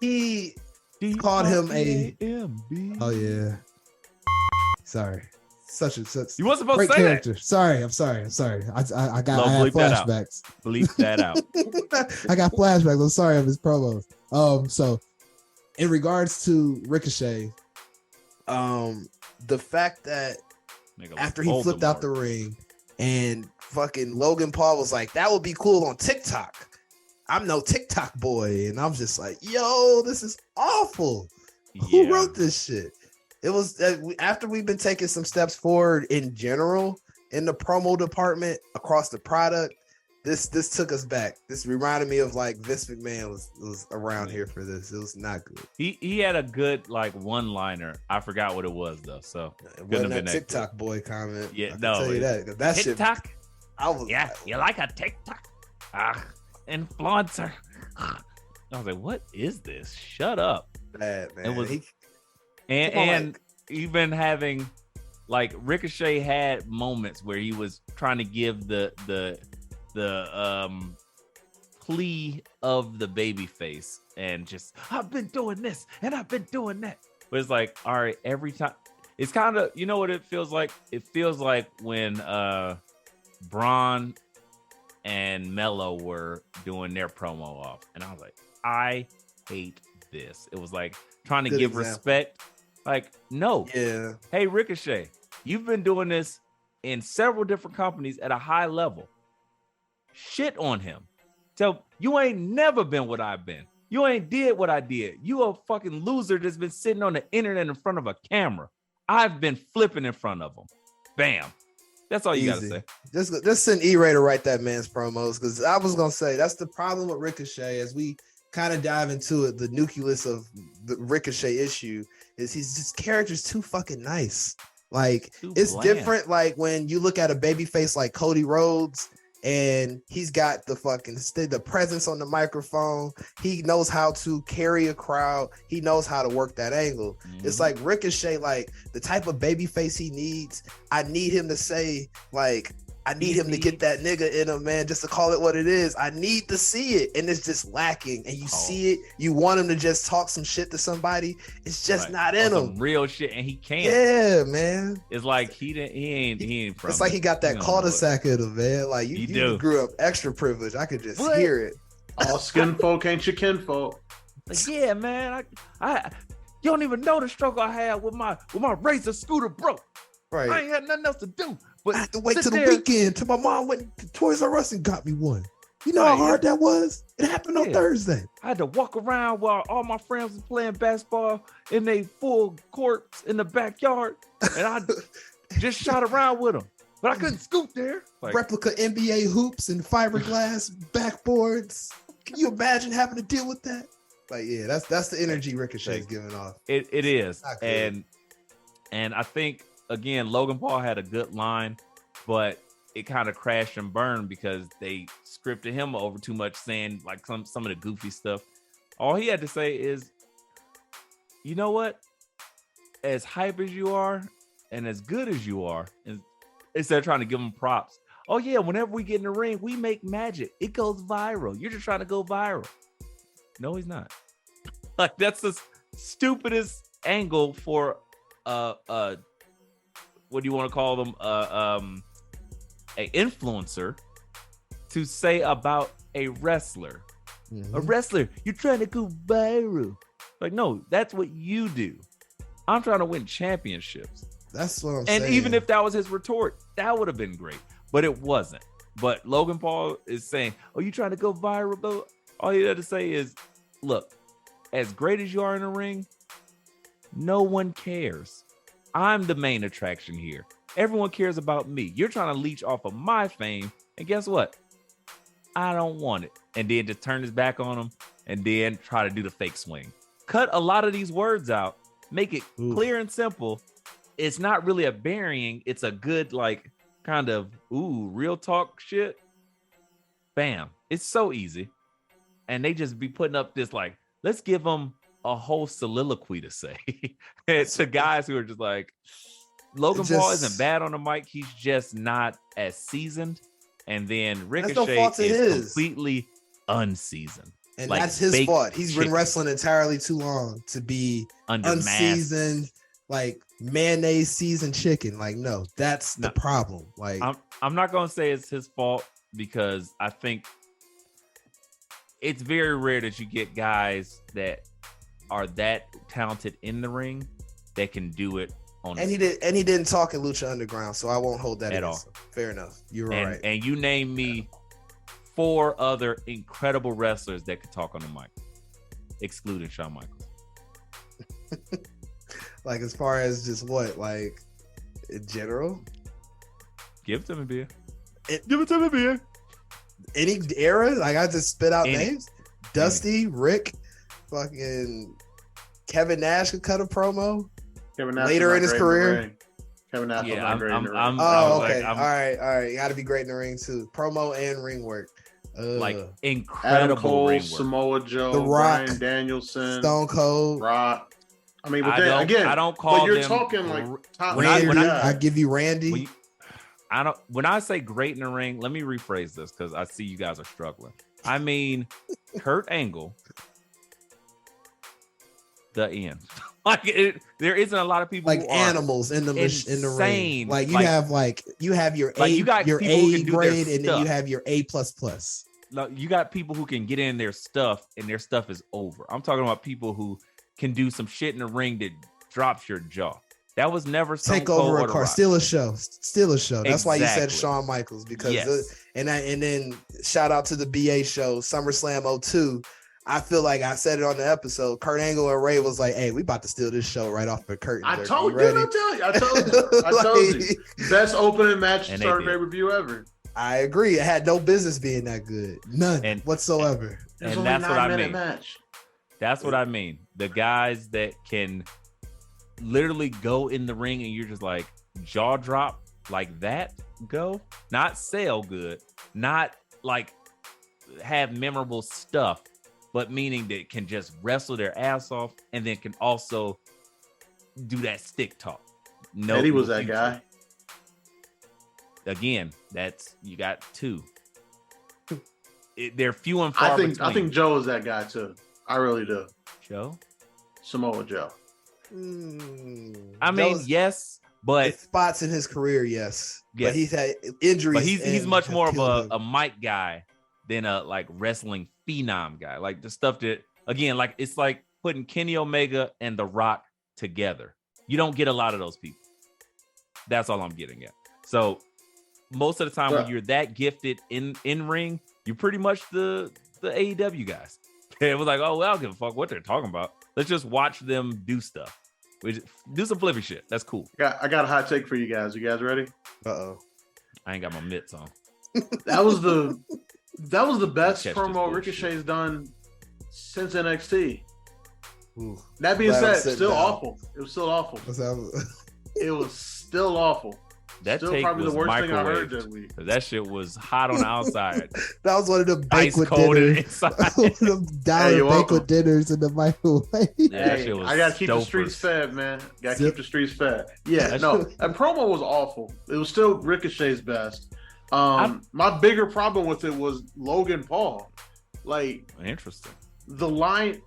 he called him a oh yeah, sorry, such you weren't supposed great to say character. that. Sorry, I'm sorry. I had Bleep that out. flashbacks. Bleep that out. I got flashbacks. I'm sorry of his promos. So in regards to Ricochet, the fact that after he flipped out the ring and fucking Logan Paul was like, that would be cool on TikTok. I'm no TikTok boy. And I'm just like, yo, this is awful. Yeah. Who wrote this shit? It was after we've been taking some steps forward in general in the promo department across the product. This took us back. This reminded me of like Vince McMahon was around here for this. It was not good. He had a good like one-liner. I forgot what it was though. So it wasn't a TikTok boy comment. Yeah, I can tell you that TikTok. Shit, I was you like a TikTok influencer. I was like, what is this? Shut up. Bad, man. It was, and even having like Ricochet had moments where he was trying to give the plea of the baby face and just I've been doing this and I've been doing that. But it's like, all right, every time it's kind of, you know what it feels like? It feels like when Braun and Mello were doing their promo off, and I was like, I hate this. It was like trying to give respect. Like, no. Yeah. Hey, Ricochet, you've been doing this in several different companies at a high level. Shit on him. So you ain't never been what I've been. You ain't did what I did. You a fucking loser that's been sitting on the internet in front of a camera. I've been flipping in front of him. Bam. That's all you gotta say. Just send E-Ray to write that man's promos, because I was gonna say that's the problem with Ricochet. As we kind of dive into it, the nucleus of the Ricochet issue is his character's too fucking nice. Like it's bland. Different. Like when you look at a babyface like Cody Rhodes, and he's got the presence on the microphone. He knows how to carry a crowd. He knows how to work that angle. Mm-hmm. It's like Ricochet, like the type of baby face he needs. I need him to say, like, I need him to get that nigga in him, man, just to call it what it is. I need to see it. And it's just lacking. And you see it. You want him to just talk some shit to somebody. It's just not in him. Real shit. And he can't. Yeah, man. It's like he ain't from it's like he got that cul-de-sac in him, man. Like you grew up extra privileged. I could just hear it. All skin folk ain't your kinfolk. Like, yeah, man. I you don't even know the struggle I had with my Razor scooter broke. Right. I ain't had nothing else to do. But I had to wait till the weekend till my mom went to Toys R Us and got me one. You know how hard that was? It happened on Thursday. I had to walk around while all my friends were playing basketball in their full courts in the backyard. And I just shot around with them. But I couldn't scoot there. Like, replica NBA hoops and fiberglass backboards. Can you imagine having to deal with that? Like, yeah, that's the energy Ricochet's giving off. It is. And I think, again, Logan Paul had a good line, but it kind of crashed and burned because they scripted him over too much, saying like some of the goofy stuff. All he had to say is, you know what? As hype as you are and as good as you are, instead of trying to give him props. Oh yeah, whenever we get in the ring, we make magic. It goes viral. You're just trying to go viral. No, he's not. Like, that's the stupidest angle for what do you want to call them? A influencer to say about a wrestler. Mm-hmm. A wrestler, you're trying to go viral. Like, no, that's what you do. I'm trying to win championships. That's what I'm saying. And even if that was his retort, that would have been great. But it wasn't. But Logan Paul is saying, oh, you trying to go viral, though? All you have to say is, look, as great as you are in the ring, no one cares. I'm the main attraction here. Everyone cares about me. You're trying to leech off of my fame. And guess what? I don't want it. And then just turn his back on him and then try to do the fake swing. Cut a lot of these words out, make it clear and simple. It's not really a burying. It's a good, like, kind of, real talk shit. Bam. It's so easy. And they just be putting up this, like, let's give them a whole soliloquy to say. To guys who are just like, Logan Paul isn't bad on the mic. He's just not as seasoned. And then Ricochet is completely unseasoned. And like that's his fault. He's chicken. been wrestling entirely too long to be unseasoned, masks. like mayonnaise seasoned chicken. Like, no, that's the problem. Like, I'm not gonna say it's his fault because I think it's very rare that you get guys that are that talented in the ring that can do it on. And he didn't talk in Lucha Underground, so I won't hold that at all. Him. Fair enough. You're right. And you name me 4 other incredible wrestlers that could talk on the mic, excluding Shawn Michaels. Like, as far as just what, like, in general? Give it to me, beer. Give it to me, beer. Any era? Like, I just spit out names. Dusty, Rick, fucking Kevin Nash could cut a promo. Kevin Nash later in his career. Kevin Nash was not great in the ring. Okay. All right. You got to be great in the ring too. Promo and ring work. Like incredible Adam Cole, ring work. Samoa Joe, The Rock, Bryan Danielson, Stone Cold, Rock. I mean, but I don't call but you're them talking like top Randy. I give you Randy. When I say great in the ring, let me rephrase this because I see you guys are struggling. I mean, Kurt Angle, the end. There isn't a lot of people like who animals in the ring. Like you have your A, you got your people who A can do grade, their and then you have your A++. You got people who can get in their stuff, and their stuff is over. I'm talking about people who can do some shit in the ring that drops your jaw. That was never Stone Take over Cold a car, steal a show. That's why you said Shawn Michaels because and then shout out to the BA show SummerSlam 02. I feel like I said it on the episode. Kurt Angle and Ray was like, "Hey, we about to steal this show right off the curtain." I told you. Best opening match to start pay-per-view ever. I agree. It had no business being that good. None whatsoever. And that's what I mean. That's what I mean. The guys that can literally go in the ring and you're just like jaw drop like that, go, not sell good, not like have memorable stuff, but meaning that can just wrestle their ass off and then can also do that stick talk. No, Eddie was that guy. Again, you got 2. They're few and far between. I think Joe is that guy too. I really do. Joe? Samoa Joe. I mean, yes, but spots in his career, yes. But he's had injuries. But he's much more of a mic guy than a like wrestling phenom guy. Like the stuff that, again, like it's like putting Kenny Omega and The Rock together. You don't get a lot of those people. That's all I'm getting at. So most of the time when you're that gifted in ring, you're pretty much the AEW guys. It was like, oh, well, I don't give a fuck what they're talking about. Let's just watch them do stuff. Do some flippy shit. That's cool. I got a hot take for you guys. You guys ready? Uh-oh. I ain't got my mitts on. That was the best promo Ricochet's done since NXT. Ooh, that being said, still awful. It was still awful. It was still awful. That still take probably was the worst thing I heard microwaved. that week. That shit was hot on the outside. That was one of the banquet cold dinners. One of them dollar banquet dinners in the microwave. Yeah, that shit was I gotta keep the stopers. streets fed, man. Gotta keep the streets fed. Yeah, that promo was awful. It was still Ricochet's best. My bigger problem with it was Logan Paul. Like, interesting. The line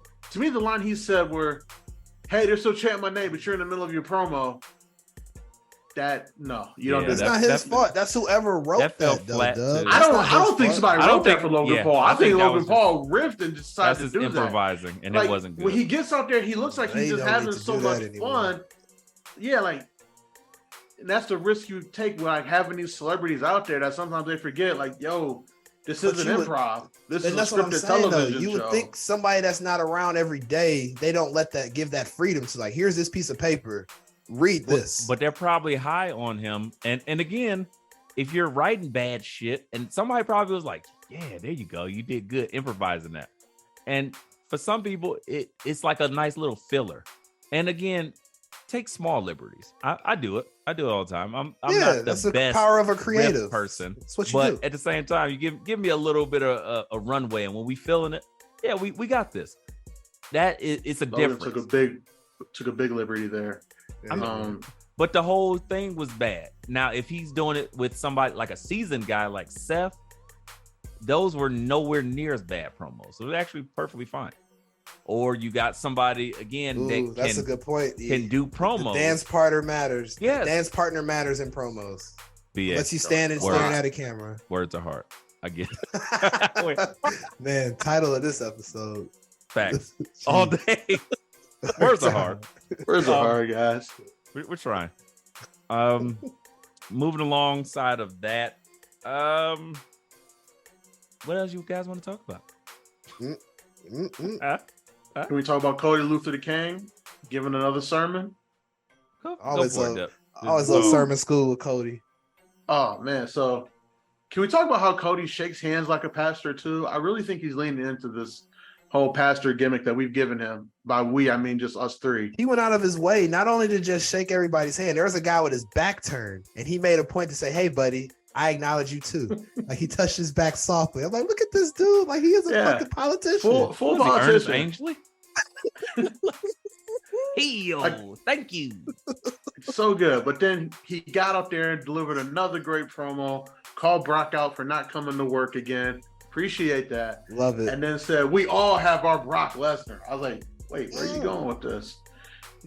he said were, "Hey, they're still chanting my name, but you're in the middle of your promo." You don't do that. It's not his fault. That's whoever wrote that. Felt flat. I don't think somebody wrote that for Logan Paul. I think Logan Paul riffed and decided to do improvising, and it wasn't good. When he gets out there, he looks like he's just having so much fun. Yeah, like, and that's the risk you take with like having these celebrities out there that sometimes they forget. Like, yo, this isn't improv. This is a scripted television show. You would think somebody that's not around every day, they don't give that freedom to like, here's this piece of paper. Read this. But they're probably high on him. And again, if you're writing bad shit, and somebody probably was like, yeah, there you go. You did good improvising that. And for some people, it's like a nice little filler. And again, take small liberties. I do it. I do it all the time. I'm not that's the best power of a creative person. That's what you but do. at the same time, you give me a little bit of a runway, and when we feeling it, yeah, we got this. It's a difference. Took a big liberty there. But the whole thing was bad. Now, if he's doing it with somebody like a seasoned guy like Seth, those were nowhere near as bad promos. So it was actually perfectly fine. Or you got somebody again that's a good point. Can do promos. The dance partner matters. Yes. Dance partner matters in promos. BS. Lets you stand and staring at a camera. Word to heart. I get it. Man, title of this episode. Facts. All day. Words to heart. Words are hard, guys. We're trying. Moving alongside of that. What else you guys want to talk about? Can we talk about Cody Luther the King giving another sermon? Always love sermon school with Cody. Oh man, so can we talk about how Cody shakes hands like a pastor too? I really think he's leaning into this whole pastor gimmick that we've given him. By we, I mean just us three. He went out of his way not only to just shake everybody's hand. There was a guy with his back turned, and he made a point to say, "Hey, buddy, I acknowledge you too." Like he touched his back softly. I'm like, look at this dude. Like he is a fucking politician. Full politician. Ainsley? Thank you. So good. But then he got up there and delivered another great promo, called Brock out for not coming to work again. Appreciate that. Love it. And then said, we all have our Brock Lesnar. I was like, wait, where are you going with this?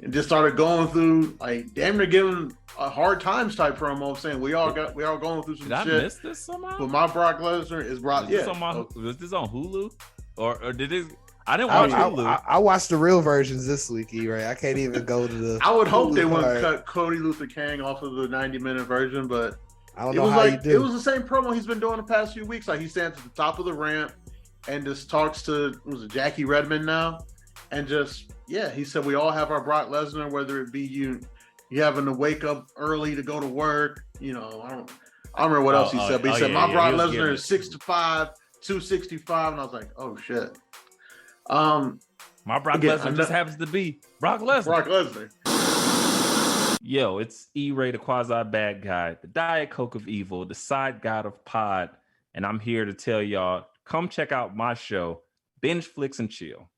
And just started going through, like, damn near giving a hard times type promo, saying we all going through some shit. Did I miss this somehow? But my Brock Lesnar is Brock. Was this on Hulu? Or did it? I didn't watch Hulu. I watched the real versions this week, E-Ray. I can't even go to the. I would hope they wouldn't cut Cody Luther King off of the 90-minute version, but I don't know how you do. It was the same promo he's been doing the past few weeks. Like he stands at the top of the ramp and just talks to Jackie Redmond now, and just he said we all have our Brock Lesnar, whether it be you having to wake up early to go to work. You know, I don't remember what else he said, but he said my Brock Lesnar is 6'5", 265, and I was like, oh shit. My Brock Lesnar just happens to be Brock Lesnar. Brock Lesnar. Yo, it's E-Ray, the quasi bad guy, the Diet Coke of evil, the side god of pod, and I'm here to tell y'all, come check out my show, Binge Flicks and Chill.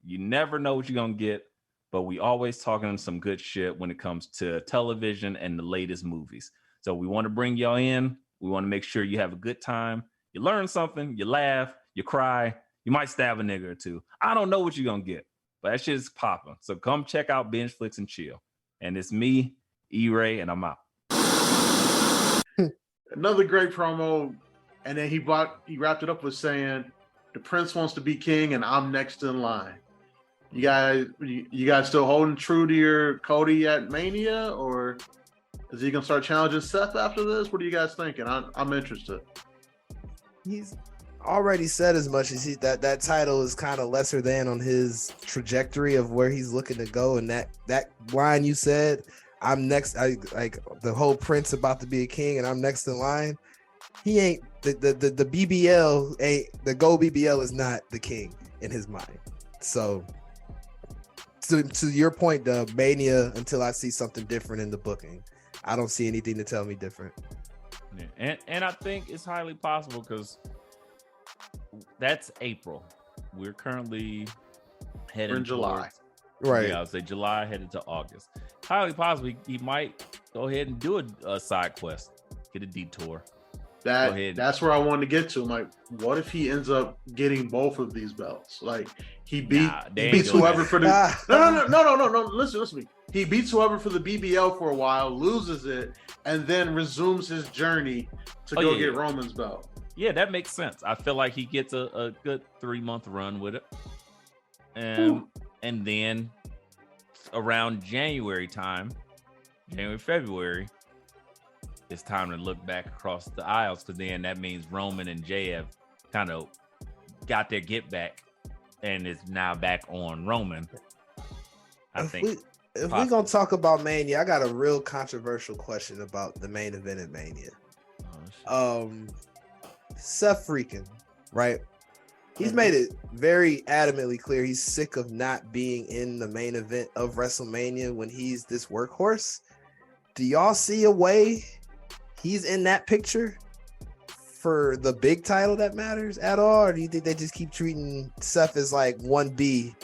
You never know what you're gonna get, but we always talking some good shit when it comes to television and the latest movies. So we want to bring y'all in. We want to make sure you have a good time. You learn something, you laugh, you cry. You might stab a nigga or two. I don't know what you're going to get, but that shit is popping. So come check out Binge Flicks and Chill. And it's me, E-Ray, and I'm out. Another great promo. And then he wrapped it up with saying, the prince wants to be king and I'm next in line. You guys still holding true to your Cody at Mania, or is he going to start challenging Seth after this? What are you guys thinking? I'm interested. He's already said as much as that title is kind of lesser than on his trajectory of where he's looking to go, and that line you said, I'm next, I like the whole prince about to be a king and I'm next in line. He ain't the BBL ain't the gold BBL is not the king in his mind. So to your point, Dub, Mania until I see something different in the booking. I don't see anything to tell me different. Yeah. And I think it's highly possible because that's April. We're currently heading in July. Right. Yeah, I would say July headed to August. Highly possible he might go ahead and do a side quest, get a detour. That's where I wanted to get to. I'm like, what if he ends up getting both of these belts? Like he beats whoever for the no. Listen to me. He beats whoever for the BBL for a while, loses it, and then resumes his journey to go get Roman's belt. Yeah, that makes sense. I feel like he gets a good 3-month run with it. And then around January, February, it's time to look back across the aisles, because then that means Roman and Jay have kind of got their get back and is now back on Roman. If we're going to talk about Mania, I got a real controversial question about the main event at Mania. Seth freaking, right? He's made it very adamantly clear he's sick of not being in the main event of WrestleMania when he's this workhorse. Do y'all see a way he's in that picture for the big title that matters at all? Or do you think they just keep treating Seth as like 1B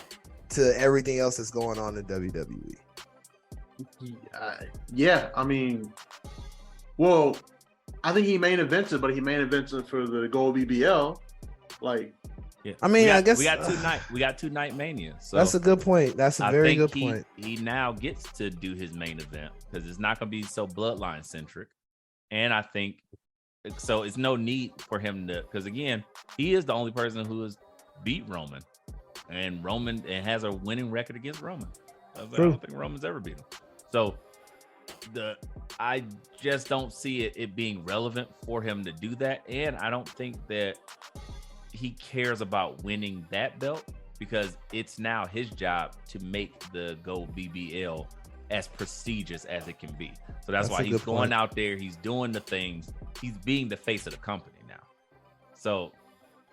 to everything else that's going on in WWE? Yeah, I mean, well, I think he main evented, but he main evented for the Gold BBL. Like, Yeah. I mean, I guess we got two night mania. So that's a good point. That's a very good point. He now gets to do his main event because it's not going to be so bloodline centric, and I think so. It's no need for him to, because again, he is the only person who has beat Roman, and Roman has a winning record against Roman. I don't think Roman's ever beat him. So I just don't see it being relevant for him to do that, and I don't think that he cares about winning that belt because it's now his job to make the Gold BBL as prestigious as it can be. So that's why he's going out there. He's doing the things. He's being the face of the company now. So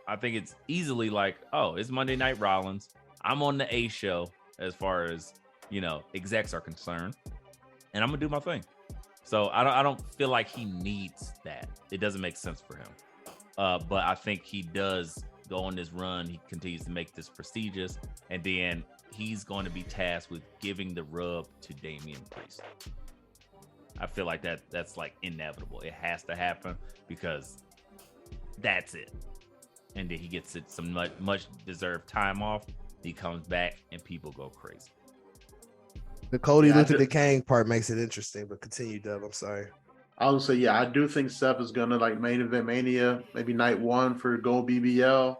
I think it's easily like, oh, it's Monday Night Rollins. I'm on the A show as far as, execs are concerned, and I'm gonna do my thing. So I don't feel like he needs that. It doesn't make sense for him. But I think he does go on this run. He continues to make this prestigious, and then he's going to be tasked with giving the rub to Damian Priest. I feel like that's like inevitable. It has to happen because that's it. And then he gets some much deserved time off. He comes back and people go crazy. The Cody Luther Decaying part makes it interesting, but continue, Dub. I'm sorry. I would say, I do think Seth is gonna like main event Mania, maybe night one for Gold BBL,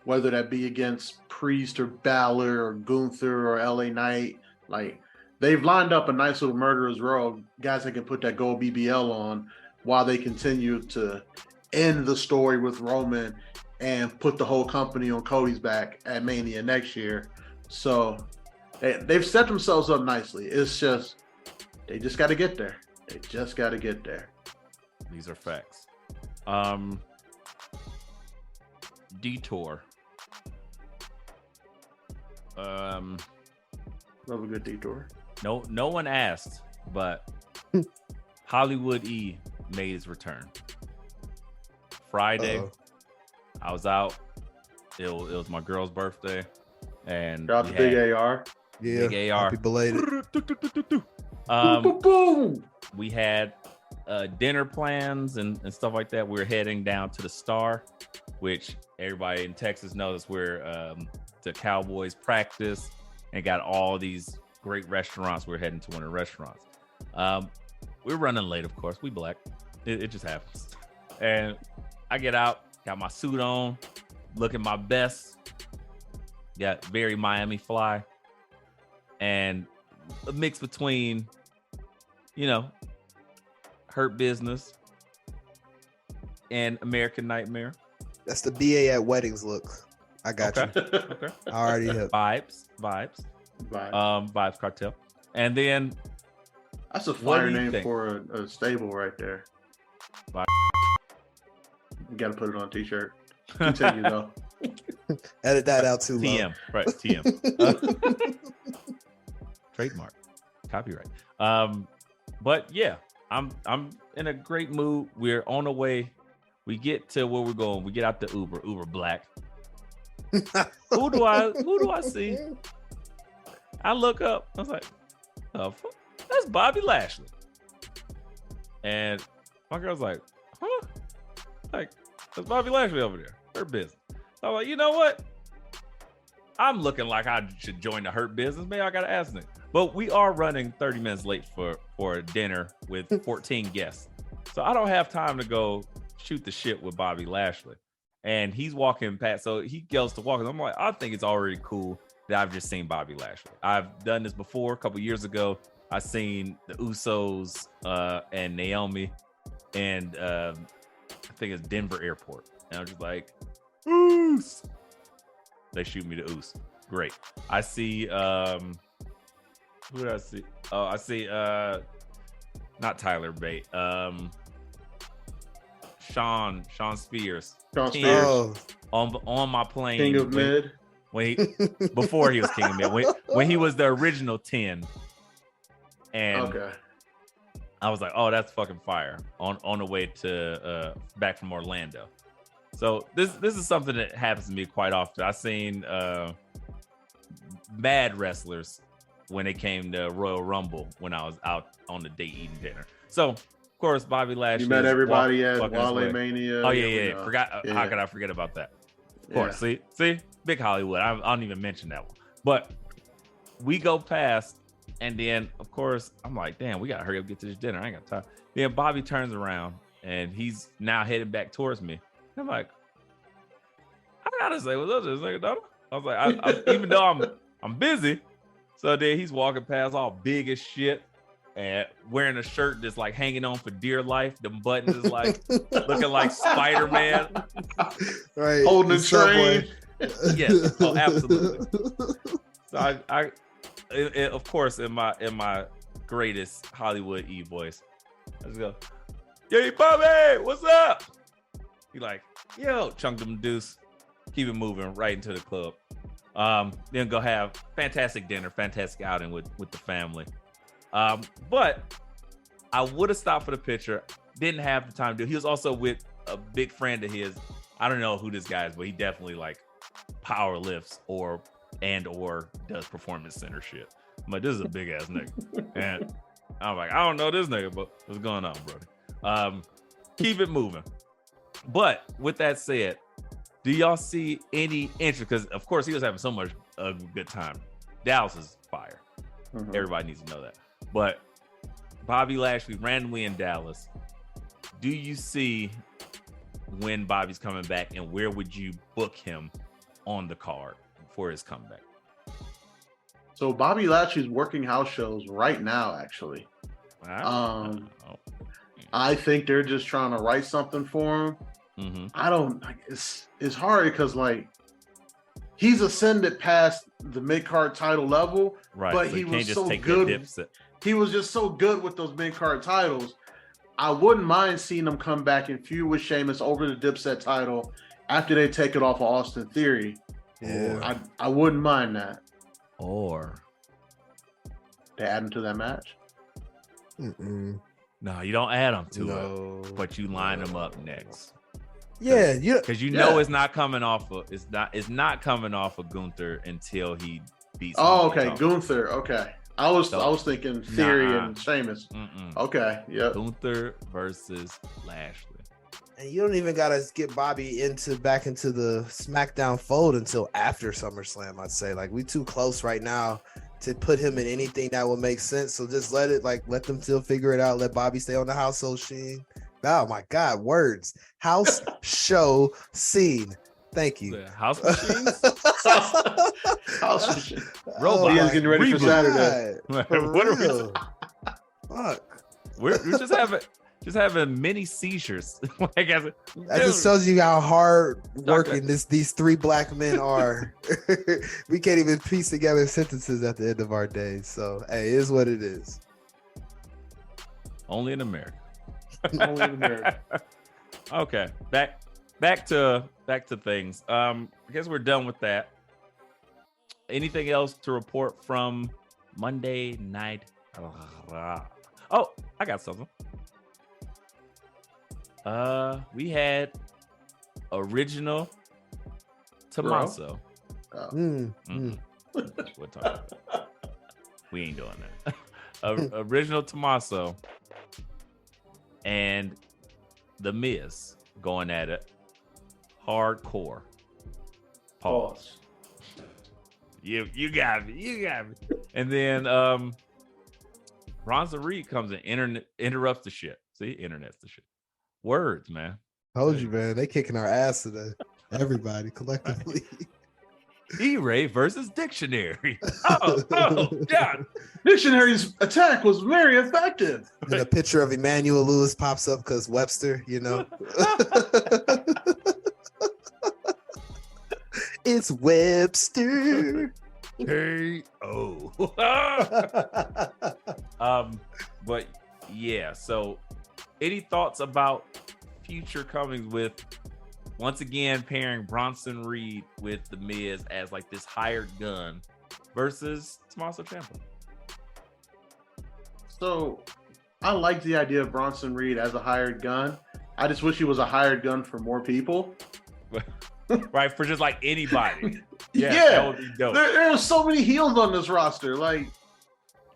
whether that be against Priest or Balor or Gunther or LA Knight. Like, they've lined up a nice little murderer's row, guys that can put that Gold BBL on while they continue to end the story with Roman and put the whole company on Cody's back at Mania next year. So they've set themselves up nicely. It's just, they just got to get there. They just got to get there. These are facts. Detour. Love a good detour. No one asked, but Hollywood E made his return. Friday, I was out. It was my girl's birthday, and Got the big AR. Yeah, big AR. Happy belated. We had dinner plans and stuff like that. We were heading down to the Star, which everybody in Texas knows where the Cowboys practice, and got all these great restaurants. We're heading to one of the restaurants. We're running late, of course. We black. It just happens. And I get out, got my suit on, looking my best. Got very Miami fly. And a mix between, Hurt Business and American Nightmare. That's the BA at weddings look. I got you. Okay. I already have. Vibes. Vibes Cartel. And then that's a fire name for a stable right there. You got to put it on a t-shirt. Continue though. Edit that out too. TM, right? TM. Trademark, copyright. But yeah, I'm in a great mood. We're on the way. We get to where we're going. We get out the Uber Black. Who do I see? I look up. I was like, oh, that's Bobby Lashley. And my girl's like, huh? Like, there's Bobby Lashley over there. Hurt Business. So I'm like, you know what? I'm looking like I should join the Hurt Business. Maybe I got to ask them. But we are running 30 minutes late for dinner with 14 guests. So I don't have time to go shoot the shit with Bobby Lashley. And he's walking past. So he goes to walk. And I'm like, I think it's already cool that I've just seen Bobby Lashley. I've done this before a couple years ago. I seen the Usos and Naomi and I think it's Denver Airport. And I'm just like, Oos. They shoot me to Oos. Great. I see who did I see? Oh, I see not Tyler Bate. Sean Spears. Sean Spears. Oh, on my plane. King of Mid. Before he was King of Mid, when he was the original 10, and Okay. I was like, oh, that's fucking fire on the way to back from Orlando. So this is something that happens to me quite often. I've seen mad wrestlers when it came to Royal Rumble when I was out on the date eating dinner. So of course Bobby Lashley. You met everybody at Wale Mania. Oh yeah. Forgot. How could I forget about that? Of course. See, big Hollywood. I don't even mention that one. But we go past, and then of course I'm like, damn, we gotta hurry up and get to this dinner. I ain't got time. Then Bobby turns around and he's now headed back towards me. I'm like, I gotta say what's up to this nigga, dog. I was like, I even though I'm busy. So then he's walking past all big as shit and wearing a shirt that's like hanging on for dear life. The buttons is like looking like Spider-Man. Right. Holding the train. Yes. Oh, absolutely. So I of course, in my greatest Hollywood E voice, I just go, "Yo, Bobby, what's up?" He like, "Yo, chunk them deuce." Keep it moving right into the club. Then go have fantastic dinner, fantastic outing with the family. But I would have stopped for the picture. Didn't have the time to do. He was also with a big friend of his. I don't know who this guy is, but he definitely like power lifts or does performance center shit. I'm like, this is a big ass nigga. And I'm like, I don't know this nigga, but what's going on, brody? Keep it moving. But with that said, do y'all see any interest? Because of course he was having so much a good time. Dallas is fire. Mhm. Everybody needs to know that. But Bobby Lashley randomly in Dallas. Do you see when Bobby's coming back, and where would you book him on the card for his comeback? So Bobby Lashley's working house shows right now, actually. I think they're just trying to write something for him. Mm-hmm. I don't. It's hard because like he's ascended past the mid card title level, Right, but so he you can't was just so take good. that dipset. He was just so good with those mid card titles. I wouldn't mind seeing him come back and feud with Sheamus over the Dipset title after they take it off of Austin Theory. Yeah. I wouldn't mind that. Or They add him to that match. Mm-mm. no, you don't add him to No. it, but you line him up next. Yeah, you Because you know it's not coming off of it's not coming off of Gunther until he beats. Oh, Honky okay, Tonk. Gunther. Okay, I was thinking Theory Nah. and Sheamus. Mm-mm. Okay, yep. Gunther versus Lashley. and you don't even gotta get Bobby back into the SmackDown fold until after SummerSlam. I'd say like we too close right now to put him in anything that will make sense. So just let them still figure it out. Let Bobby stay on the household scene. Oh my God, words. House show scene. Thank you. The House Machines. House machine. Robot. He is getting ready for Reboot. Saturday. God, for What are we- real. Fuck. We're just having mini seizures. Like, That just tells you how hard working Okay. these three black men are. We can't even piece together sentences at the end of our days. So hey, it is what it is. only in America. Only in America. Okay, back to things. I guess we're done with that. Anything else to report from Monday night? Oh, I got something. We had original Tommaso. Oh. Mm-mm. We're talking about. We ain't doing that. Original Tommaso and The Miz going at it hardcore. Pause. You got me. And then Bronson Reed comes and interrupts the shit. See, internet's the shit. Words, man. Told you, man. They kicking our ass today. Everybody collectively. E-Ray versus Dictionary. Oh, God. Dictionary's attack was very effective. And a picture of Emmanuel Lewis pops up because Webster, you know. It's Webster. Hey, oh. But yeah, so any thoughts about future comings with once again pairing Bronson Reed with The Miz as like this hired gun versus Tommaso Ciampa. So I like the idea of Bronson Reed as a hired gun. I just wish he was a hired gun for more people. Right, for just like anybody. Yeah, Yeah. that would be dope. There are so many heels on this roster. Like,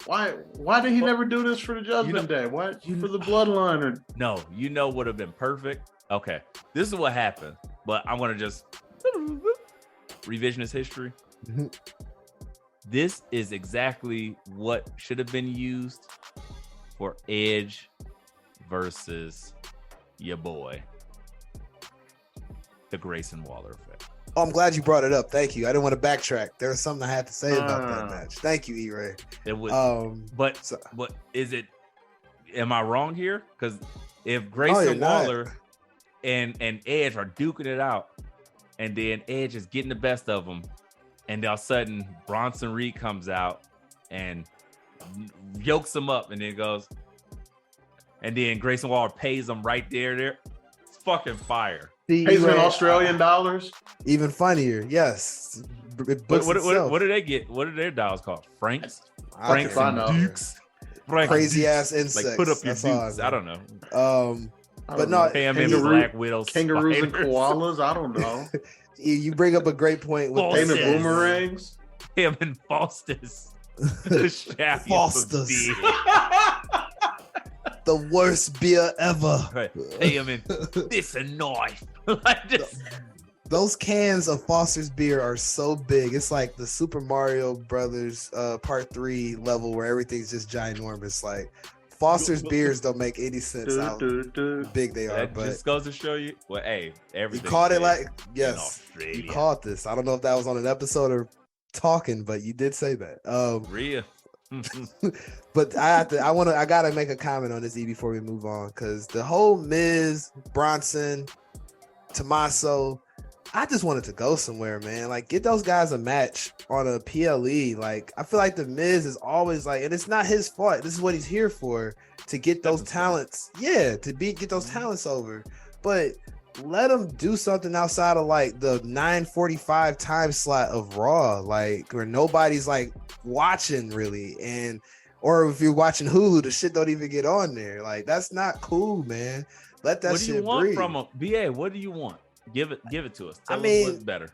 why did he never do this for the Judgment Day? Why for the Bloodline? Or No, you know what would have been perfect? Okay, this is what happened, but I'm going to just revisionist history. This is exactly what should have been used for Edge versus your boy, the Grayson Waller effect. Oh, I'm glad you brought it up. Thank you. I didn't want to backtrack. There was something I had to say about that match. Thank you, E-Ray. It was, so- but is it? Am I wrong here? Because if Grayson Waller and Edge are duking it out, and then Edge is getting the best of them, and all of a sudden Bronson Reed comes out and yokes him up, and then goes, and then Grayson Waller pays him right there. It's fucking fire. pays him in Australian dollars. Even funnier, yes. What do they get? What are their dollars called? Francs? Francs and Dukes? Francs Crazy Dukes. ass insects. Like put up your That's all dukes. I don't know. But no, Pay 'em in Black Widow kangaroos and spiders. koalas. I don't know. you bring up a great point with Paying Fosters. in boomerangs. Him and Foster's. Foster's. The worst beer ever. Right. Pay him in this a knife. Like this. Those cans of Foster's beer are so big. It's like the Super Mario Brothers Part 3 level where everything's just ginormous. Like Foster's beers don't make any sense how big they are. That But just goes to show you. Well, hey, you everything. caught it big like in yes, Australia. you caught this. I don't know if that was on an episode or talking, but you did say that. Real. But I gotta make a comment on this E before we move on, because the whole Miz, Bronson, Tommaso, I just wanted to go somewhere, man. Like, get those guys a match on a PLE. Like, I feel like the Miz is always like, and it's not his fault. This is what he's here for, to get those talents. Yeah, get those talents over. But let him do something outside of like the 9:45 time slot of Raw, like where nobody's like watching really, or if you're watching Hulu, the shit don't even get on there. Like, that's not cool, man. Let that What do shit you want breathe. from him? BA, what do you want? Give it to us. Tell I mean, us what's better.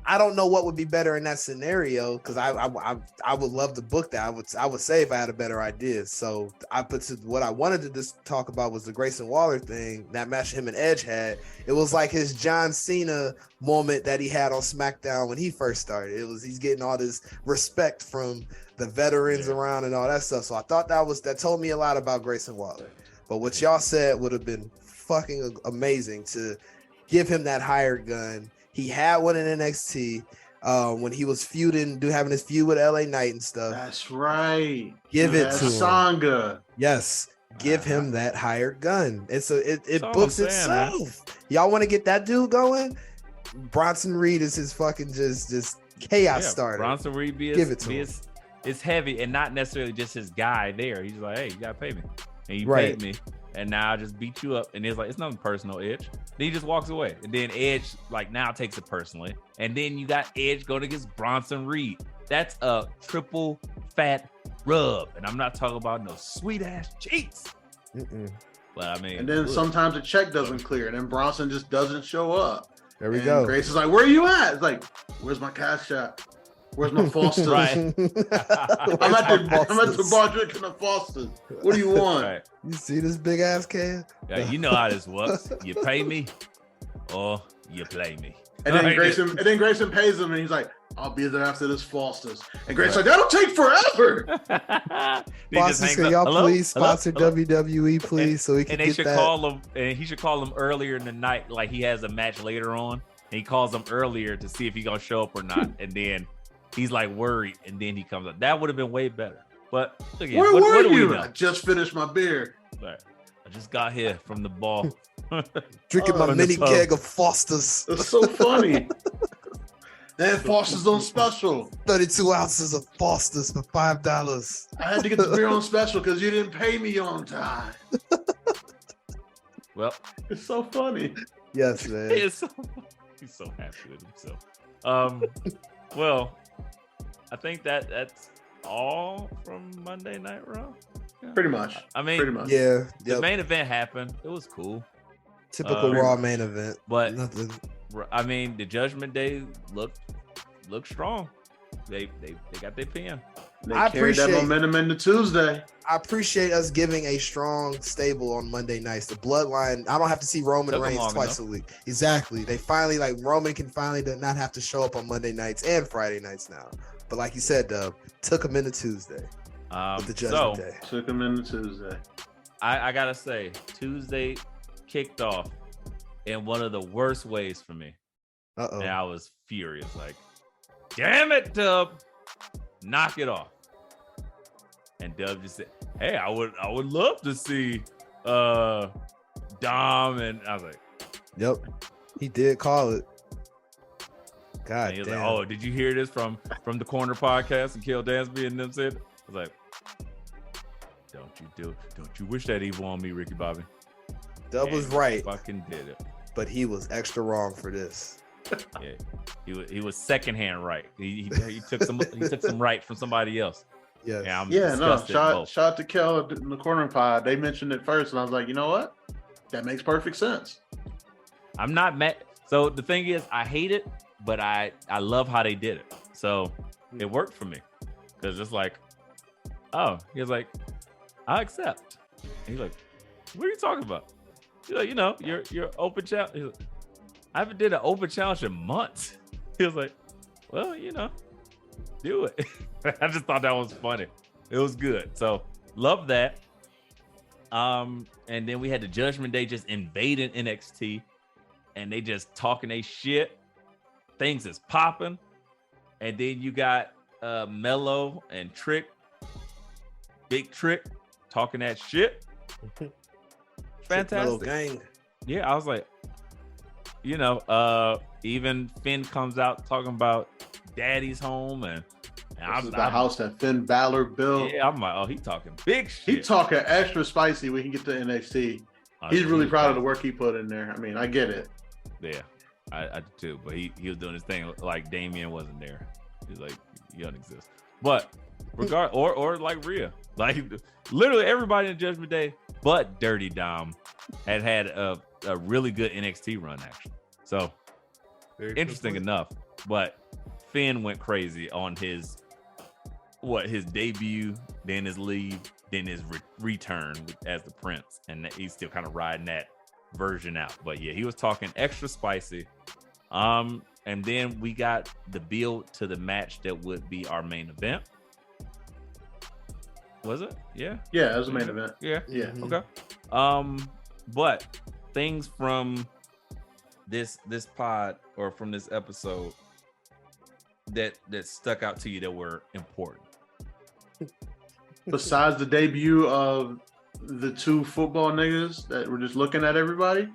I don't know what would be better in that scenario, because I would love to book that. I would say if I had a better idea. So I put to what I wanted to just talk about was the Grayson Waller thing. That match him and Edge had. It was like his John Cena moment that he had on SmackDown when he first started. He's getting all this respect from the veterans around and all that stuff. So I thought that told me a lot about Grayson Waller. But what y'all said would have been fucking amazing to give him that hired gun. He had one in NXT when he was having his feud with LA Knight and stuff. That's right. Give it to him. Sangha. Yes, give him that hired gun. It That's all books I'm saying, itself. Y'all want to get that dude going? Bronson Reed is his fucking just chaos starter. Bronson Reed Give it to him. It's heavy and not necessarily just his guy there. He's like, hey, you gotta pay me, and you Right. paid me, and now I just beat you up. And it's like, it's nothing personal, Edge. Then he just walks away, and then Edge like now takes it personally, and then you got Edge going against Bronson Reed. That's a triple fat rub, and I'm not talking about no sweet ass cheeks. But I mean, And then sometimes the check doesn't clear, and then Bronson just doesn't show up. There we And go. Grace is like, "Where are you at?" It's like, "Where's my cash app? Where's my Foster's? Right. I'm at the bar drinking the Foster's. What do you want?" right. You see this big ass can? Yeah, you know how this works. You pay me, or you play me. And then Right. Grayson pays him, and he's like, "I'll be there after this Foster's." And Grayson's like, "That'll take forever." He just Bosses, hangs can up. y'all Hello? please Hello? sponsor Hello? WWE, please, so we can And they get should that. call him, and he should call him earlier in the night, like he has a match later on. And he calls him earlier to see if he's gonna show up or not. And then he's like worried, and then he comes up. That would have been way better. But again, Where what were do we you? know? I just finished my beer. Right. I just got here from the ball. Drinking my From the mini pub. keg of Foster's. That's so funny. And Foster's on special. 32 ounces of Foster's for $5. I had to get the beer on special because you didn't pay me on time. Well, It's so funny. Yes, man. He's so happy with himself. Well, I think that's all from Monday Night Raw. Yeah. Pretty much. I mean, pretty much. Yeah. the Yep. main event happened. It was cool. Typical Raw main event. But Nothing. I mean, the Judgment Day looked strong. They got their pin. They I carried that appreciate- momentum into Tuesday. I appreciate us giving a strong stable on Monday nights. The bloodline, I don't have to see Roman Took 'em Reigns long twice enough. a week. Exactly. They finally, like, Roman can finally not have to show up on Monday nights and Friday nights now. But like you said, Dub, took him into Tuesday with the Judgment Day. Took him into Tuesday. I gotta say, Tuesday kicked off in one of the worst ways for me. Uh-oh. And I was furious. Like, damn it, Dub. Knock it off. And Dub just said, hey, I would love to see Dom. And I was like, Yep. He did call it. and God he was damn. like, oh, did you hear this from the Corner podcast and Kill Dansby and them said? I was like, don't you wish that evil on me, Ricky Bobby? Dub was And right, Fucking did it. but he was extra wrong for this. Yeah, he was secondhand right. He took some right from somebody else. Yes. Yeah, I'm Yeah, no. disgusted both. Shout out to Kel in the corner pod. They mentioned it first, and I was like, you know what? That makes perfect sense. I'm not mad. So the thing is, I hate it, but I love how they did it. So it worked for me because it's like, oh, he was like, I accept. And he's like, what are you talking about? He's like, you're open challenge. I haven't did an open challenge in months. He was like, well, do it. I just thought that was funny. It was good. So love that. And then we had the Judgment Day just invading NXT, and they just talking they shit. Things is popping, and then you got Mello and Big Trick talking that shit. Little Fantastic. gang. Yeah, I was like, even Finn comes out talking about Daddy's home, and This is the house that Finn Balor built. yeah, I'm like, oh, he talking big shit. He talking extra spicy when he get to NXT. He's really proud of the work he put in there. I mean, I get it. Yeah, I do too. But he was doing his thing like Damien wasn't there. He's like, you don't exist. But or like Rhea, like literally everybody in Judgment Day, but Dirty Dom had a really good NXT run actually. So Very interesting good point. enough. But Finn went crazy on his debut, then his leave, then his return as the Prince, and he's still kind of riding that version out. But yeah, he was talking extra spicy. And then we got the build to the match that would be our main event. Was it? Yeah. Yeah, that was the main event. Yeah. Yeah. Mhm. Okay. But things from this pod or from this episode that stuck out to you that were important. Besides the debut of the two football niggas that were just looking at everybody.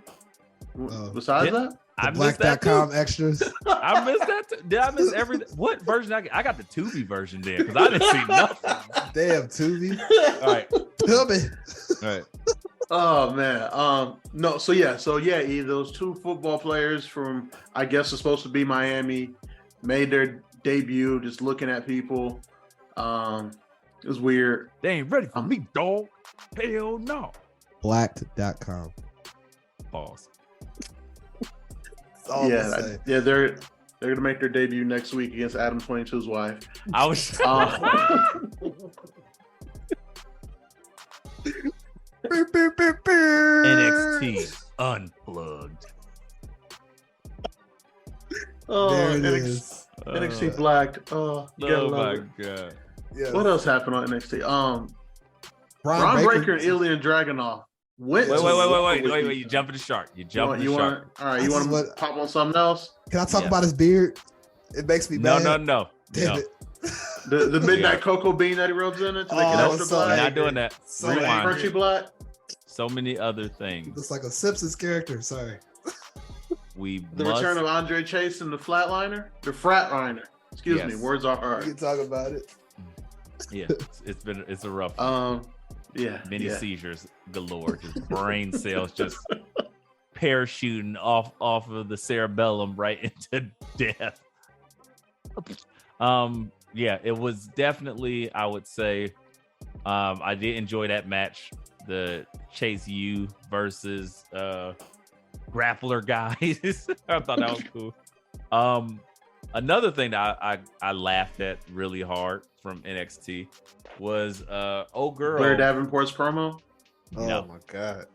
Besides Yeah. that, I missed that too. Black.com exters. I missed that too. Did I miss everything? What version? I got the Tubi version there because I didn't see nothing. Damn, Tubi. All right. Tubi. All right. oh man, no, so yeah, those two football players from, I guess it's supposed to be Miami, made their debut just looking at people. It was weird. They ain't ready for me, dog. Hell no. Black.com. Pause. That's all I'm gonna say. They're gonna make their debut next week against Adam 22's wife. I was NXT unplugged. Oh, There it NXT, is. NXT Black. Oh, you gotta Oh love my it. god. Yeah. What else happened on NXT? Braun Braun Breaker and Ilya Dragunov went. Wait. You jumping the shark. You jumping the shark. All right, you want to pop on something else? Can I talk Yeah. about his beard? It makes me No. mad. Damn No. it. The midnight Yeah. cocoa bean that he rubs in it to make Oh, it I'm extra sorry. We're black. not doing that. So Make it Rewind. crunchy black. So many other things. Looks like a Simpsons character. Sorry. We The must. return of Andre Chase and the Flatliner. The Fratliner. Excuse Yes. me. Words are We hard. can talk about it. Yeah, it's a rough one. Yeah. Many yeah. seizures galore. Just brain cells just parachuting off of the cerebellum right into death. Yeah, it was definitely, I would say, I did enjoy that match, the Chase U versus grappler guys. I thought that was cool. Another thing that I laughed at really hard from NXT was old girl Blair Davenport's promo. Oh my god.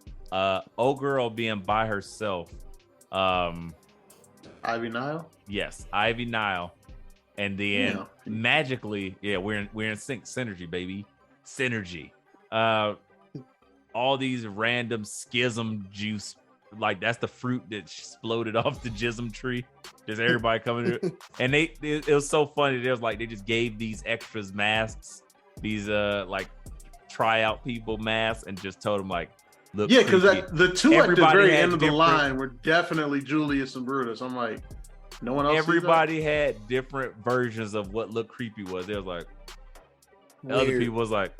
Old girl being by herself. Ivy Nile. Yes, Ivy Nile, and then magically, we're in sync, synergy, baby, synergy. All these random schism juice, like that's the fruit that exploded off the jism tree. Just everybody coming to, and it was so funny. It was like they just gave these extras masks, these like tryout people masks, and just told them like, look, yeah, because the two at the very end of the different line were definitely Julius and Brutus. I'm like, no one else. Everybody had different versions of what looked creepy was. They was like, other people was like,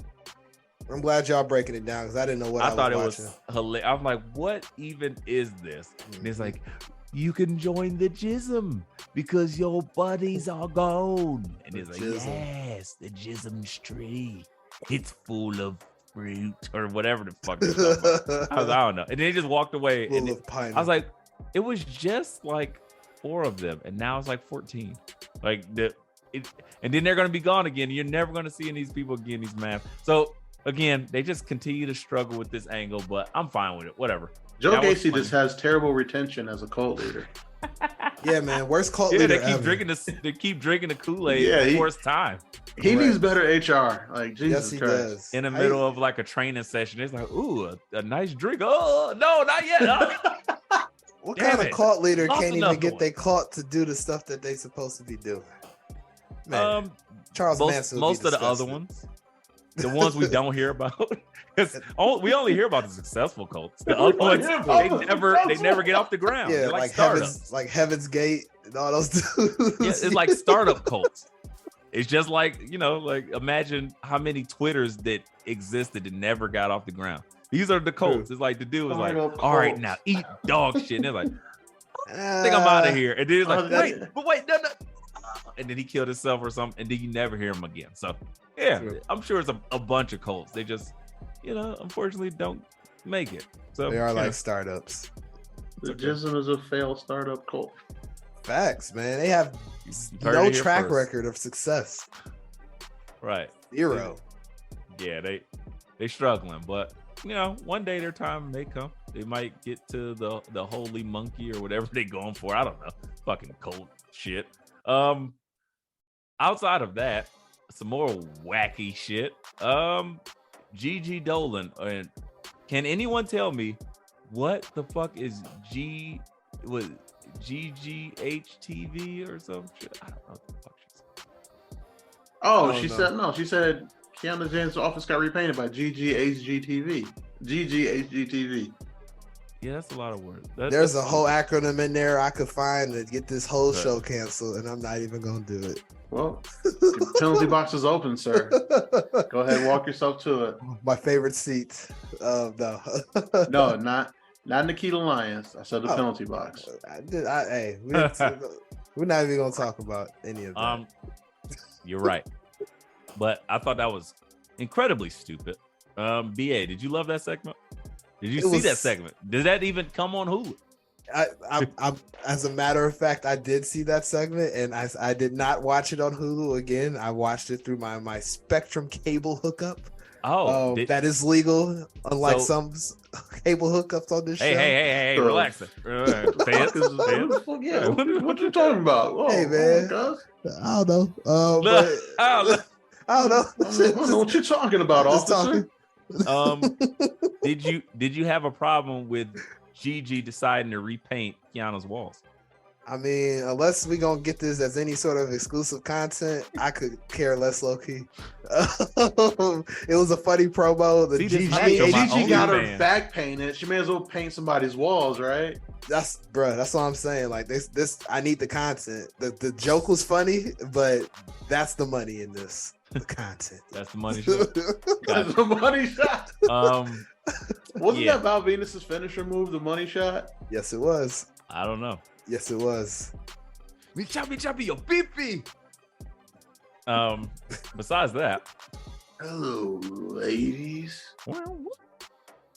I'm glad y'all breaking it down because I didn't know what I thought was it was hilarious. I'm like, what even is this? And it's like, you can join the jism because your buddies are gone. And it's like, yes, the jism's tree. It's full of fruit or whatever the fuck. I don't know. And they just walked away. Full and of pineapple. I was like, it was just like 4 of them, and now it's like 14. Like and then they're gonna be gone again. You're never gonna see any of these people again. These masks. So again, they just continue to struggle with this angle, but I'm fine with it. Whatever. Joe Gacy just has terrible retention as a cult leader. Yeah, man. Worst cult leader they keep ever. drinking the Kool-Aid before it's time. He needs better HR. Like, Jesus he Christ. does. In the middle of like a training session, it's like, ooh, a nice drink. Oh, no, not yet. Oh. What Damn kind of it. cult leader Lost can't even another get one. their cult to do the stuff that they supposed to be doing? Man, Charles Manson. Most of the other ones, the ones we don't hear about, because we only hear about the successful cults. The other ones, they never get off the ground. Yeah, They're like startups. Heaven's Gate and all those dudes. Yeah, it's like startup cults. It's just like, like imagine how many Twitters that existed that never got off the ground. These are the cults. It's like the dude was like, all right, now eat dog shit. And they're like, I think I'm out of here. And then he's like, wait, no. And then he killed himself or something. And then you never hear him again. So yeah, I'm sure it's a bunch of cults. They just, unfortunately don't make it. So they are like startups. The Jism is a failed startup cult. Facts, man. They have no track record of success. Right. 0. Yeah, they struggling, but one day their time may come. They might get to the holy monkey or whatever they going for. I don't know. Fucking cult shit. Outside of that, some more wacky shit. Gigi Dolan. And can anyone tell me what the fuck is GGHTV or some shit? I don't know what the fuck she said. Oh, she said Kiana James' office got repainted by GGHGTV. GGHGTV. Yeah, that's a lot of words. There's a whole acronym in there I could find to get this whole show canceled, and I'm not even gonna do it. Well, the penalty box is open, sir. Go ahead, walk yourself to it. My favorite seat. No. No, not Nikita Lyons. I said the penalty box. Hey, we're not even gonna talk about any of that. You're right, but I thought that was incredibly stupid. BA, did you love that segment? Did you see that segment? Did that even come on Hulu? I as a matter of fact, I did see that segment, and I did not watch it on Hulu again. I watched it through my Spectrum cable hookup. That is legal, unlike some cable hookups on this show. Hey, relax. Yeah, what you talking about? Oh, hey, man. I don't know. I don't know. I don't know what you're talking about, officer. Did you have a problem with Gigi deciding to repaint Kiana's walls? I mean, unless we gonna get this as any sort of exclusive content, I could care less, low key. It was a funny promo. Gigi got her back painted. She may as well paint somebody's walls, right? That's what I'm saying. Like this, I need the content. The joke was funny, but that's the money in this. The content. That's the money shot. That's the money shot. Wasn't that Val Venus's finisher move, the money shot? Yes, it was. I don't know. Yes, it was. Me choppy, yo, beepy. Besides that, hello, ladies.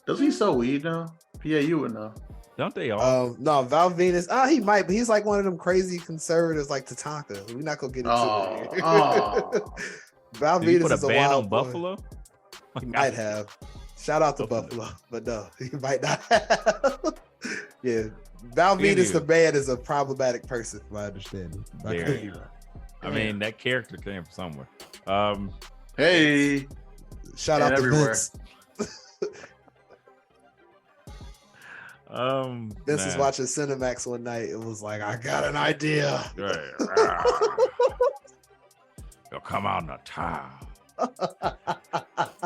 Does he sell weed now? Yeah, you would know. Don't they all? No, Val Venus. He might, but he's like one of them crazy conservatives like Tatanka. We're not gonna get into it. Val Venus is a wild Buffalo. He might have. Shout out to Buffalo, but no, he might not have. Yeah, Val Venus, the man, is a problematic person, from my understanding. I mean, that character came from somewhere. Hey, shout out to Vince. Vince was watching Cinemax one night. It was like, I got an idea. You'll come out in a towel.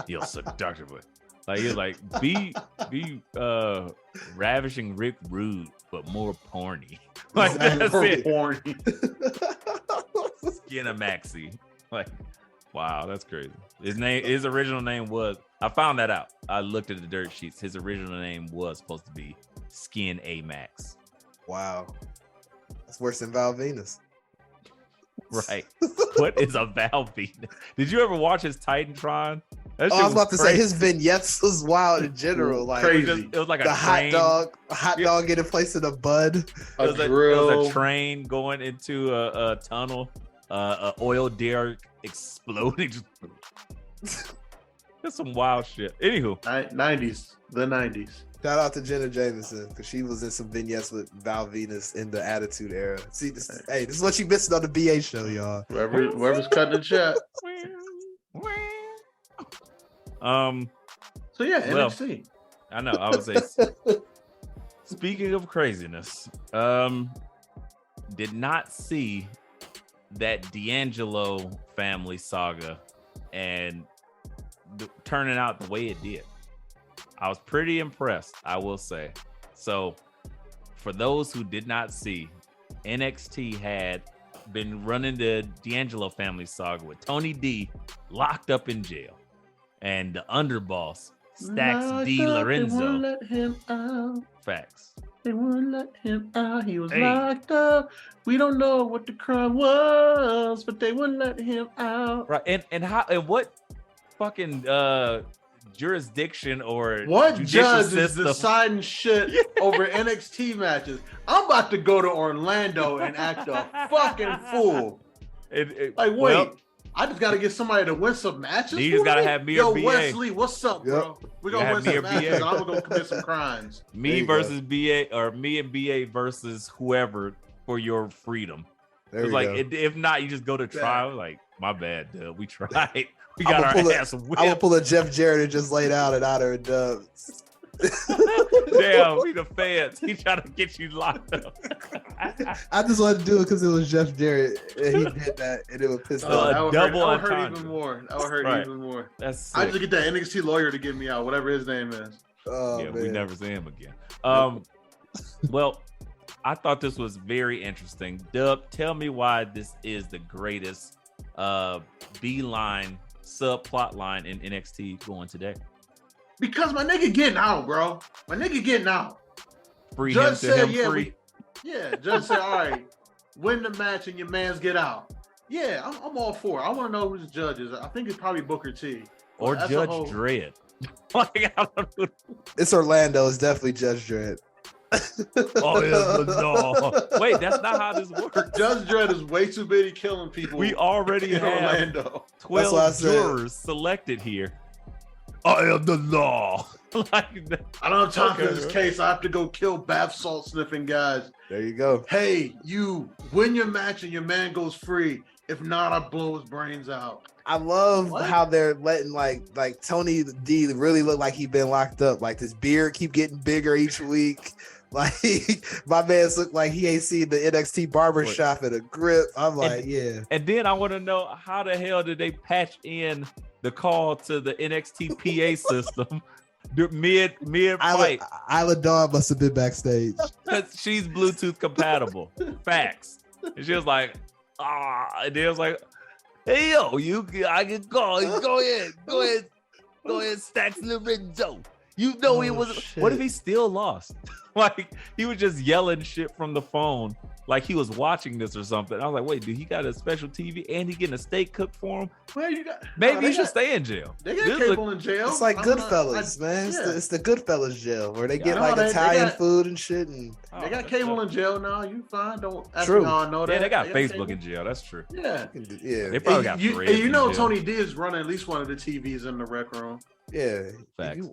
You'll seductively. Like you're like be ravishing Rick Rude, but more porny. Like that's it. Porny. Skinamaxi. Like, wow, that's crazy. His original name was. I found that out. I looked at the dirt sheets. His original name was supposed to be Skin A Max. Wow, that's worse than Val Venus. Right. What is a Val Venus? Did you ever watch his Titantron? I was about to say his vignettes was wild in general. Like crazy. It was like a hot dog getting placed in a bud. It was a train going into a tunnel. An oil derrick exploding. That's some wild shit. Anywho, 90s, the 90s. Shout out to Jenna Jameson because she was in some vignettes with Val Venus in the Attitude Era. See, this is what you missing on the BA show, y'all. Whoever's cutting the chat. So yeah, NXT. I know. I would say. Speaking of craziness, did not see that D'Angelo family saga and turning out the way it did. I was pretty impressed, I will say. So, for those who did not see, NXT had been running the D'Angelo family saga with Tony D locked up in jail, and the underboss Stacks D Lorenzo. They won't let him out. Facts. They wouldn't let him out. He was locked up. We don't know what the crime was, but they wouldn't let him out. Right. And what fucking jurisdiction or what judge system is deciding shit over NXT matches? I'm about to go to Orlando and act a fucking fool. I just got to get somebody to win some matches. You just got to have me or BA. Yo, Wesley, what's up, bro? We're going to win some matches, and I'm going to go commit some crimes. Me versus BA, or me and BA versus whoever for your freedom. It's like, if not, you just go to trial. Like, my bad, dude. We tried. We got our ass whipped. I will pull a Jeff Jarrett and just lay down and honor and dubs. Damn, we the fans. He trying to get you locked up. I just wanted to do it because it was Jeff Jarrett and he did that, and it would piss off. That would hurt even more. That would hurt even more. That's sick. I just get that NXT lawyer to get me out, whatever his name is. Yeah, we never see him again. Well, I thought this was very interesting. Dub, tell me why this is the greatest B-line subplot line in NXT going today. Because my nigga getting out, bro. My nigga getting out. Free Judge him to said, him free. Judge said, all right, win the match and your mans get out. Yeah, I'm all for it. I want to know who the judge is. I think it's probably Booker T. Or Judge Dredd. Like, I don't know. It's Orlando. It's definitely Judge Dredd. No. Wait, that's not how this works. Judge Dredd is way too busy killing people. We already have Orlando. 12 jurors selected here. I am the law. I don't have time for this case. I have to go kill bath salt sniffing guys. There you go. Hey, you win your match and your man goes free. If not, I blow his brains out. I love how they're letting like Tony D really look like he been locked up. Like his beard keep getting bigger each week. Like my man's look like he ain't seen the NXT barbershop at a grip. I'm like, yeah. And then I want to know how the hell did they patch in the call to the NXT PA system mid fight? Isla Dawn must have been backstage because she's Bluetooth compatible. Facts. And she was like, and then it was like, hey yo, I can call. Go ahead, Stacks Lorenzo. You know he was. Shit. What if he still lost? Like he was just yelling shit from the phone, like he was watching this or something. I was like, wait, dude, he got a special TV and he getting a steak cooked for him? Well, you got Maybe he should stay in jail. They got cable in jail. It's like Goodfellas, man. It's the Goodfellas jail where they get they Italian got, food and shit. And they got cable in jail now. You fine? Don't ask True. me how I know that. Yeah, they got Facebook cable in jail. That's true. Yeah, They probably got you, threads and you know in jail. Tony D is running at least one of the TVs in the rec room. yeah, Facts.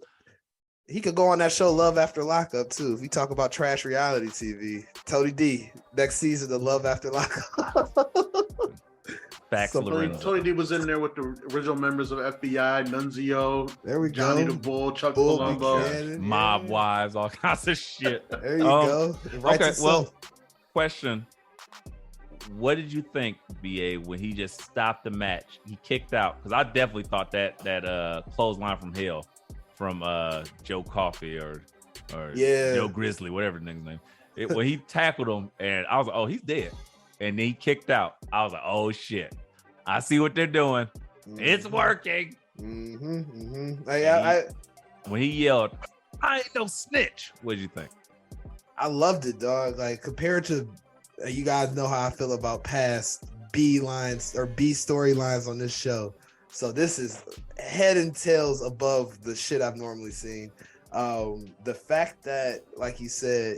he could go on that show Love After Lockup too. If we talk about trash reality TV, Tony D next season of Love After Lockup. Facts, Lorenzo. Tony D was in there with the original members of FBI, Nunzio, There we Johnny go. the Bull, Chuck Bull Colombo. Buchanan, Mob yeah. wives, all kinds of shit. There you go. It writes Okay, itself. well, question. What did you think, BA, when he just stopped the match? He kicked out, because I definitely thought that clothesline from hell from Joe Coffey or Joe Grizzly, whatever the nigga's name. When he tackled him, and I was like, oh, he's dead. And then he kicked out. I was like, oh shit. I see what they're doing. It's working. When he yelled, I ain't no snitch. What did you think? I loved it, dog. Like compared to, you guys know how I feel about past B lines or B storylines on this show. So this is head and tails above the shit I've normally seen. The fact that, like you said,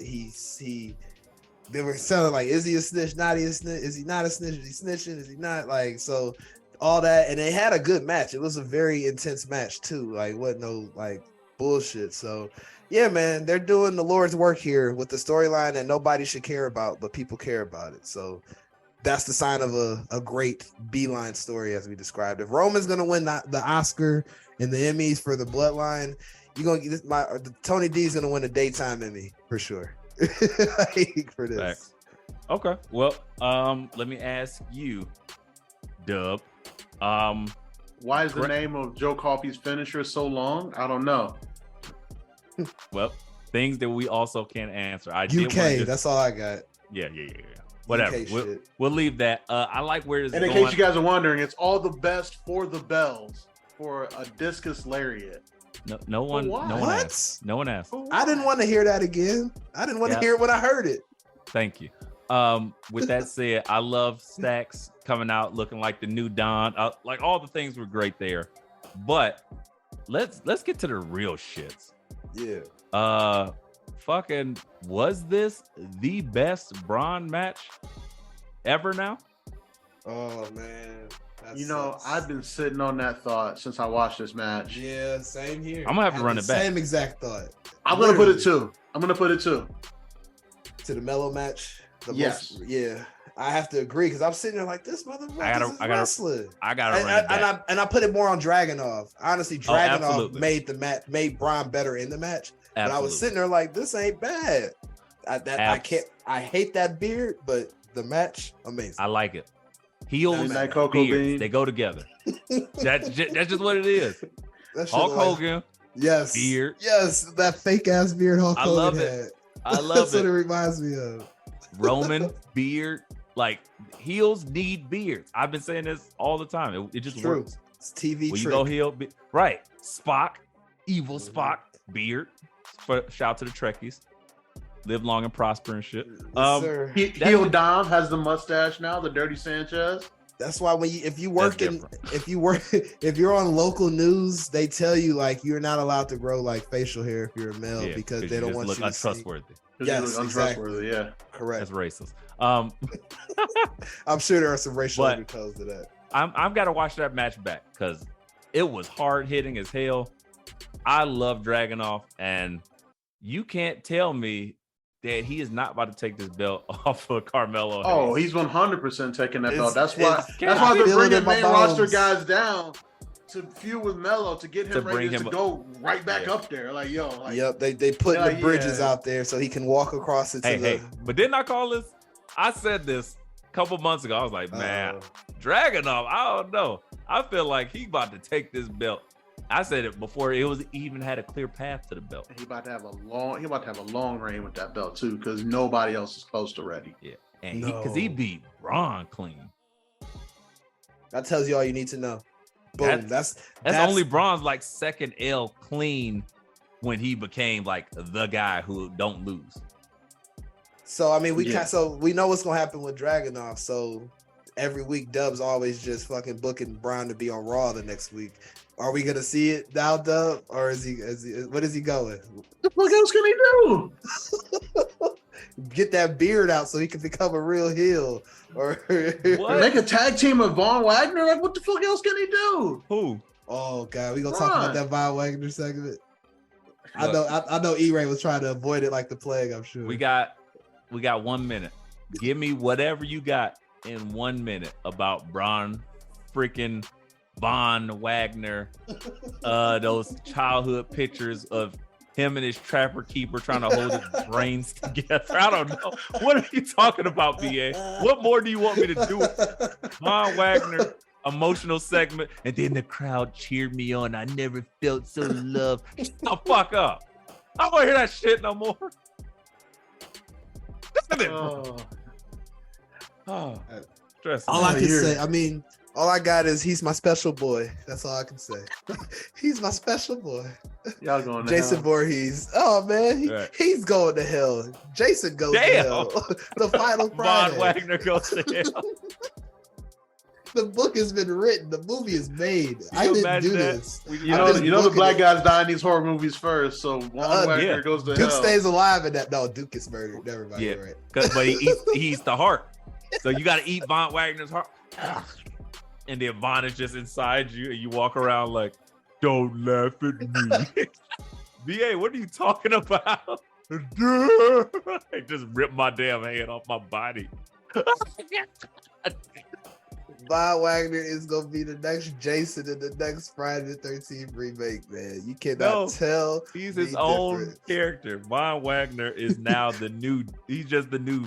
they were sounding like, is he a snitch? Not he a snitch? Is he not a snitch? Is he snitching? Is he not? Like, so all that, and they had a good match. It was a very intense match too. Like, what no like bullshit. So yeah, man, they're doing the Lord's work here with the storyline that nobody should care about, but people care about it. So that's the sign of a great B-line story, as we described. If Roman's gonna win the Oscar and the Emmys for the Bloodline, you're gonna get Tony D's gonna win a daytime Emmy for sure. For this. Facts. Okay. Well, let me ask you, Dub. Why is the name of Joe Coffey's finisher so long? I don't know. Well, things that we also can't answer. UK, that's all I got. Yeah. Whatever. We'll leave that. I like where this is going. And in case you guys are wondering, it's all the best for the bells for a discus lariat. No one asked. No one asked. I didn't want to hear that again. I didn't want to hear it when I heard it. Thank you. With that said, I love Stacks coming out looking like the new Don. Like all the things were great there, but let's get to the real shits. Yeah. Fucking, was this the best Braun match ever now? Oh man. I've been sitting on that thought since I watched this match. Yeah, same here. I'm gonna have to run it back. Same exact thought. I'm gonna put it two. To the Mellow match. Yes. Yeah. I have to agree because I'm sitting there like this motherfucker is wrestling. I gotta run it back. And I put it more on Dragunov. Honestly, Dragunov made Braun better in the match. But I was sitting there like, this ain't bad. I hate that beard, but the match, amazing. I like it. Heels and beards, they go together. That's just what it is. Hulk Hogan, yes, beard, yes, that fake ass beard Hulk Hogan love had. it. I love That's what it reminds me of. Roman beard, like heels need beards. I've been saying this all the time. It just works. It's TV. When you go heel, right? Spock, evil Spock, beard. Shout out to the Trekkies. Live long and prosper and shit. Heel Dom has the mustache now, the Dirty Sanchez. That's why if you're on local news, they tell you like you're not allowed to grow like facial hair if you're a male because they don't want you to untrustworthy. Yes, untrustworthy. Exactly. Yeah, correct. That's racist. I'm sure there are some racial undertones to that. I've got to watch that match back because it was hard hitting as hell. I love Dragunov, and you can't tell me that he is not about to take this belt off of Carmelo. Oh, he's 100% taking that belt. That's why they're bringing main roster guys down to feud with Melo to get him ready to go right back up there. Like, yep, they put the bridges out there so he can walk across it. But didn't I call this? I said this a couple months ago. I was like, man, Dragunov, I don't know. I feel like he about to take this belt. I said it before it was even had a clear path to the belt. He about to have a long reign with that belt too, because nobody else is close to ready. Yeah, and he beat Braun clean. That tells you all you need to know. Boom. That's only Braun's like second L clean when he became like the guy who don't lose. So I mean, we know what's gonna happen with Dragunov. So every week, Dub's always just fucking booking Braun to be on Raw the next week. Are we gonna see it now, Dub, or is he? What is he going? What the fuck else can he do? Get that beard out so he can become a real heel, or make a tag team with Von Wagner. Like, what the fuck else can he do? Who? Oh god, we gonna talk about that Von Wagner segment. I know. E-Ray was trying to avoid it like the plague. I'm sure. We got 1 minute. Give me whatever you got in 1 minute about Von Wagner. Those childhood pictures of him and his trapper keeper trying to hold his brains together. I don't know. What are you talking about, BA? What more do you want me to do? Von Wagner emotional segment, and then the crowd cheered me on. I never felt so loved. Shut the fuck up. I don't want to hear that shit no more. All I can say, I mean, all I got is he's my special boy. That's all I can say. He's my special boy. Y'all going to Jason hell. Voorhees. Oh man, he's going to hell. Jason goes to hell. The final Friday. Von Wagner goes to hell. The book has been written. The movie is made. I didn't do this. You know the black guys die in these horror movies first. So Von Wagner goes to hell. Duke stays alive in that. No, Duke is murdered. Never mind. Yeah, right. But he eats the heart. So you got to eat Von Wagner's heart. And then Von is just inside you, and you walk around like, don't laugh at me. BA, what are you talking about? I just ripped my damn hand off my body. Von Wagner is gonna be the next Jason in the next Friday the 13th remake, man. You cannot tell. He's his own character. Von Wagner is now he's just the new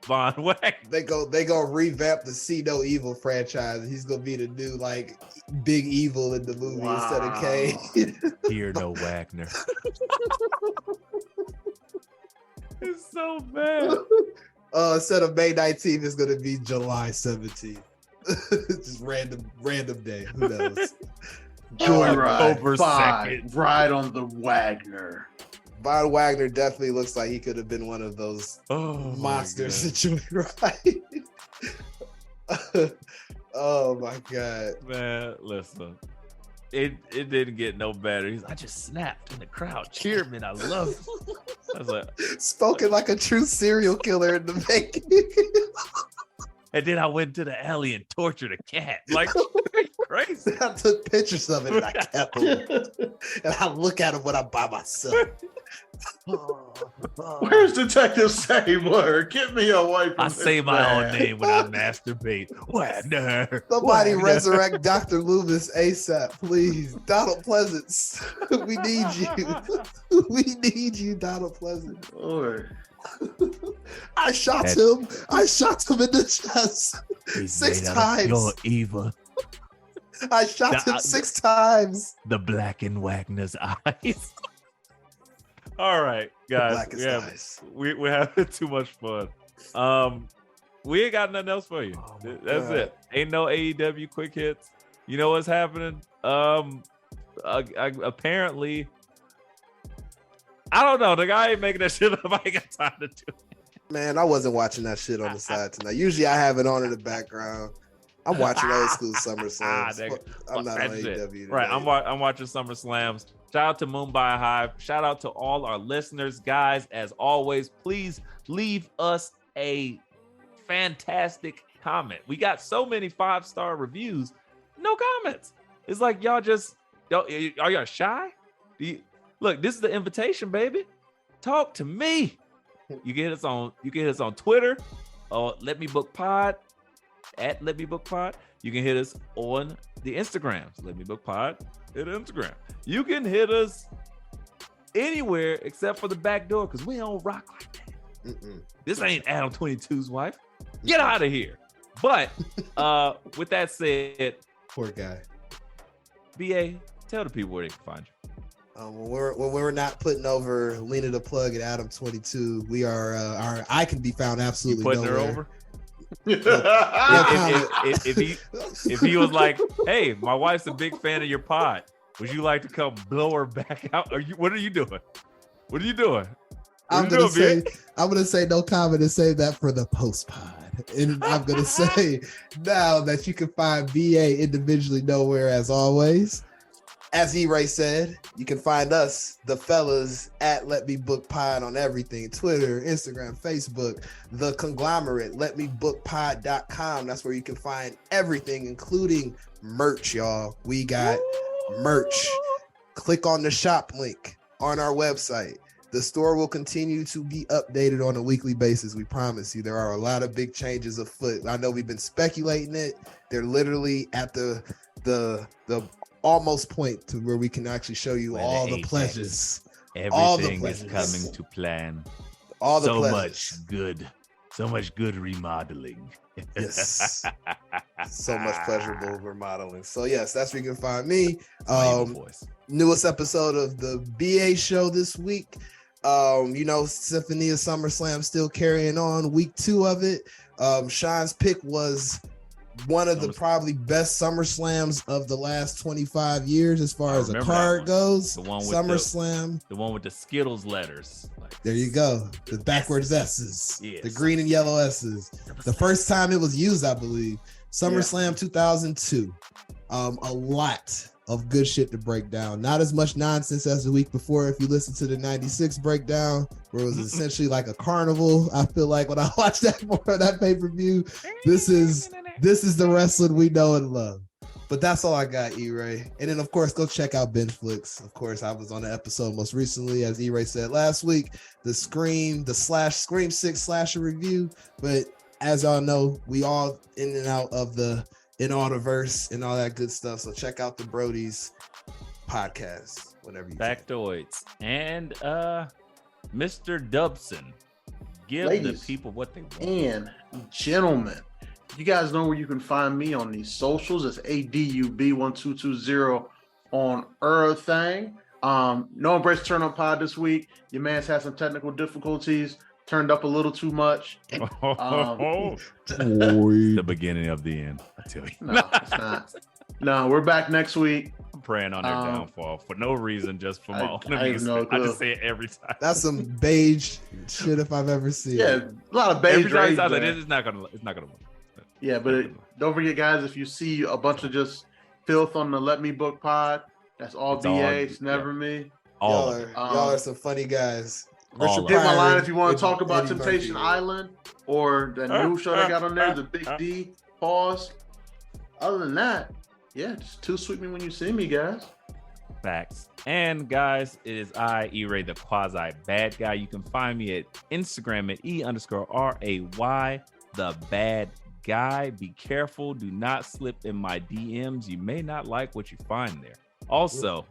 Von Wagner. They go revamp the See No Evil franchise. He's gonna be the new like big evil in the movie instead of Kane. Hear no Wagner. It's so bad. Instead of May 19th, it's gonna be July 17th. Just random day. Who knows? Joyride. Ride on the Wagner. Von Wagner definitely looks like he could have been one of those monsters situated, right? Oh my god, man! Listen, it didn't get no better. I just snapped, and the crowd cheered me, and I love it. I was like, spoken like a true serial killer in the making. And then I went to the alley and tortured a cat. Like, crazy. I took pictures of it and I kept them. And I look at them when I'm by myself. Where's Detective Sabler? Get me away from I say my own name when I masturbate. Wagner. Somebody resurrect Dr. Loomis ASAP, please. Donald Pleasance. We need you. We need you, Donald Pleasance. Lord. I shot him. I shot him in the chest 6 times. You're evil. I shot him 6 times. The black in Wagner's eyes. All right, guys. We're having too much fun. We ain't got nothing else for you. That's it. Ain't no AEW quick hits. You know what's happening? Apparently, I don't know. The guy ain't making that shit up. I ain't got time to do it. Man, I wasn't watching that shit on the side tonight. Usually I have it on in the background. I'm watching old school SummerSlams. I'm not on AEW today. Right, I'm watching SummerSlams. Shout out to Mumbai Hive. Shout out to all our listeners. Guys, as always, please leave us a fantastic comment. We got so many 5-star reviews. No comments. It's like y'all just, are y'all shy? Look, this is the invitation, baby. Talk to me. You get us on Twitter, Let Me Book Pod, at Let Me Book Pod. You can hit us on the Instagrams, Let Me Book Pod, hit Instagram. You can hit us anywhere except for the back door, because we don't rock like that. This ain't Adam 22's wife. Get out of here. But with that said, poor guy. BA, tell the people where they can find you. When we're not putting over Lena the Plug and Adam 22, we are. I can be found absolutely putting nowhere. her over. If he was like, "Hey, my wife's a big fan of your pod. Would you like to come blow her back out? What are you doing? What are you doing? I'm gonna say no comment and save that for the post pod. And I'm gonna say now that you can find BA individually nowhere as always. As E-Ray said, you can find us, the fellas, at Let Me Book Pod on everything. Twitter, Instagram, Facebook, the conglomerate, letmebookpod.com. That's where you can find everything, including merch, y'all. We got merch. Click on the shop link on our website. The store will continue to be updated on a weekly basis. We promise you. There are a lot of big changes afoot. I know we've been speculating it. They're literally at the almost point to where we can actually show you all the pleasures. Everything is coming to plan. All the so pleasures. So much good remodeling. Yes. So much pleasurable remodeling. So yes, that's where you can find me. Newest episode of the BA show this week. Symphony of SummerSlam still carrying on. Week 2 of it. Sean's pick was one of the probably best SummerSlams of the last 25 years as far as a card goes. The one with SummerSlam. The one with the Skittles letters. There you go. The backwards S's. Yes. The green and yellow S's. The first time it was used, I believe. SummerSlam 2002. A lot of good shit to break down. Not as much nonsense as the week before. If you listen to the 96 breakdown, where it was essentially like a carnival, I feel like when I watched that pay-per-view, this is the wrestling we know and love. But that's all I got, E-Ray. And then, of course, go check out BenFlix. Of course, I was on the episode most recently, as E-Ray said last week, the Scream 6 slasher review. But as y'all know, we all in and out of the Inaudiverse and all that good stuff. So check out the Brody's podcast whenever you Factoids. And Mr. Dubson, give Ladies the people what they want. And gentlemen, you guys know where you can find me on these socials. It's ADUB1220 on everything. No Embrace Turn Up Pod this week. Your man's had some technical difficulties. Turned up a little too much. The beginning of the end, I tell you. No, it's not. No, we're back next week. I'm praying on their downfall for no reason, just for my own amusement. I just say it every time. That's some beige shit if I've ever seen. Yeah, a lot of beige. Every time it's not gonna work. Yeah, but don't forget, guys, if you see a bunch of just filth on the Let Me Book Pod, that's all BA. It's never me. Y'all are some funny guys. Richard, get my line if you want to talk about Temptation Island or the new show they got on there, the Big D. Pause. Other than that, yeah, just too sweet me when you see me, guys. Facts. And guys, it is I, E-Ray, the quasi bad guy. You can find me at Instagram at E_RAY, the bad guy. Be careful. Do not slip in my DMs. You may not like what you find there. Also,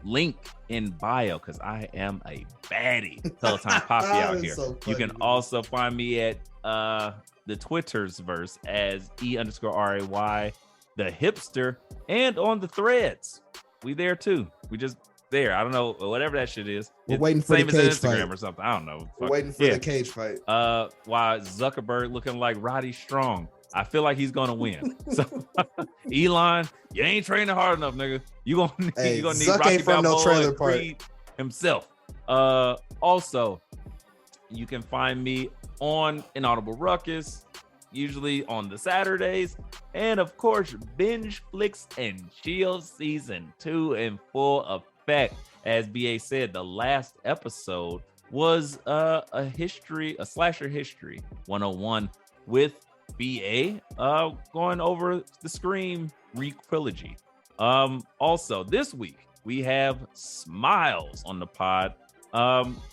link in bio, because I am a baddie. Peloton Poppy out here. So you can also find me at the Twitter's verse as E_RAY, the hipster, and on the threads. We there too. We just there. I don't know, whatever that shit is. We're waiting for the cage fight or something. I don't know. We're waiting for the cage fight. Why Zuckerberg looking like Roddy Strong? I feel like he's gonna win. So Elon, you ain't training hard enough, nigga. You gonna need Rocky Balboa and Creed himself. Also, you can find me on Inaudible Ruckus, usually on the Saturdays, and of course, Binge Flicks and Chill Season 2 in full effect. As BA said, the last episode was a slasher history 101 with BA going over the Scream Retrilogy. Also this week we have Smiles on the pod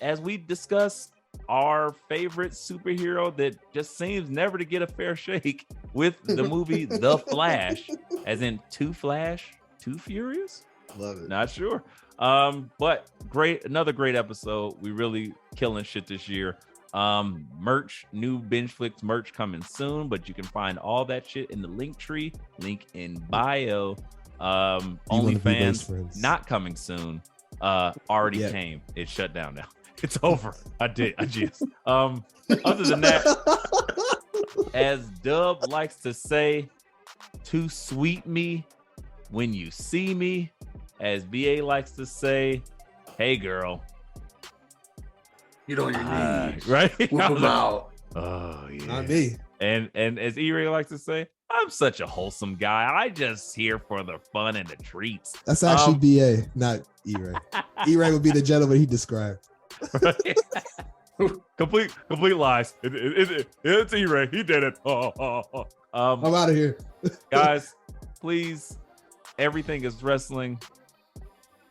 as we discuss our favorite superhero that just seems never to get a fair shake with the movie The Flash, as in Too Flash, Too Furious. Love it. Not sure. But another great episode. We really killing shit this year. Merch, new Binge Flicks merch coming soon, but you can find all that shit in the link tree, link in bio. OnlyFans not coming soon. Already came. It's shut down now. It's over. I just other than that, as Dub likes to say, too sweet me when you see me. as BA likes to say, hey girl. Get on your knees. Right? Whip them out. Oh yeah. Not me. And as E-Ray likes to say, I'm such a wholesome guy. I just here for the fun and the treats. That's actually BA, not E-Ray. E-Ray would be the gentleman he described. complete lies. It's E-Ray. He did it. I'm out of here. Guys, please, everything is wrestling.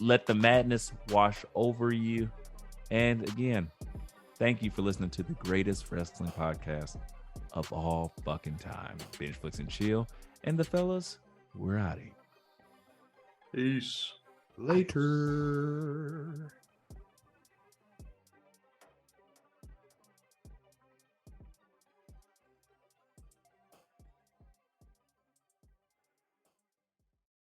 Let the madness wash over you. And again, thank you for listening to the greatest wrestling podcast of all fucking time. Binge, Flicks, and Chill. And the fellas, we're out of here. Peace. Later.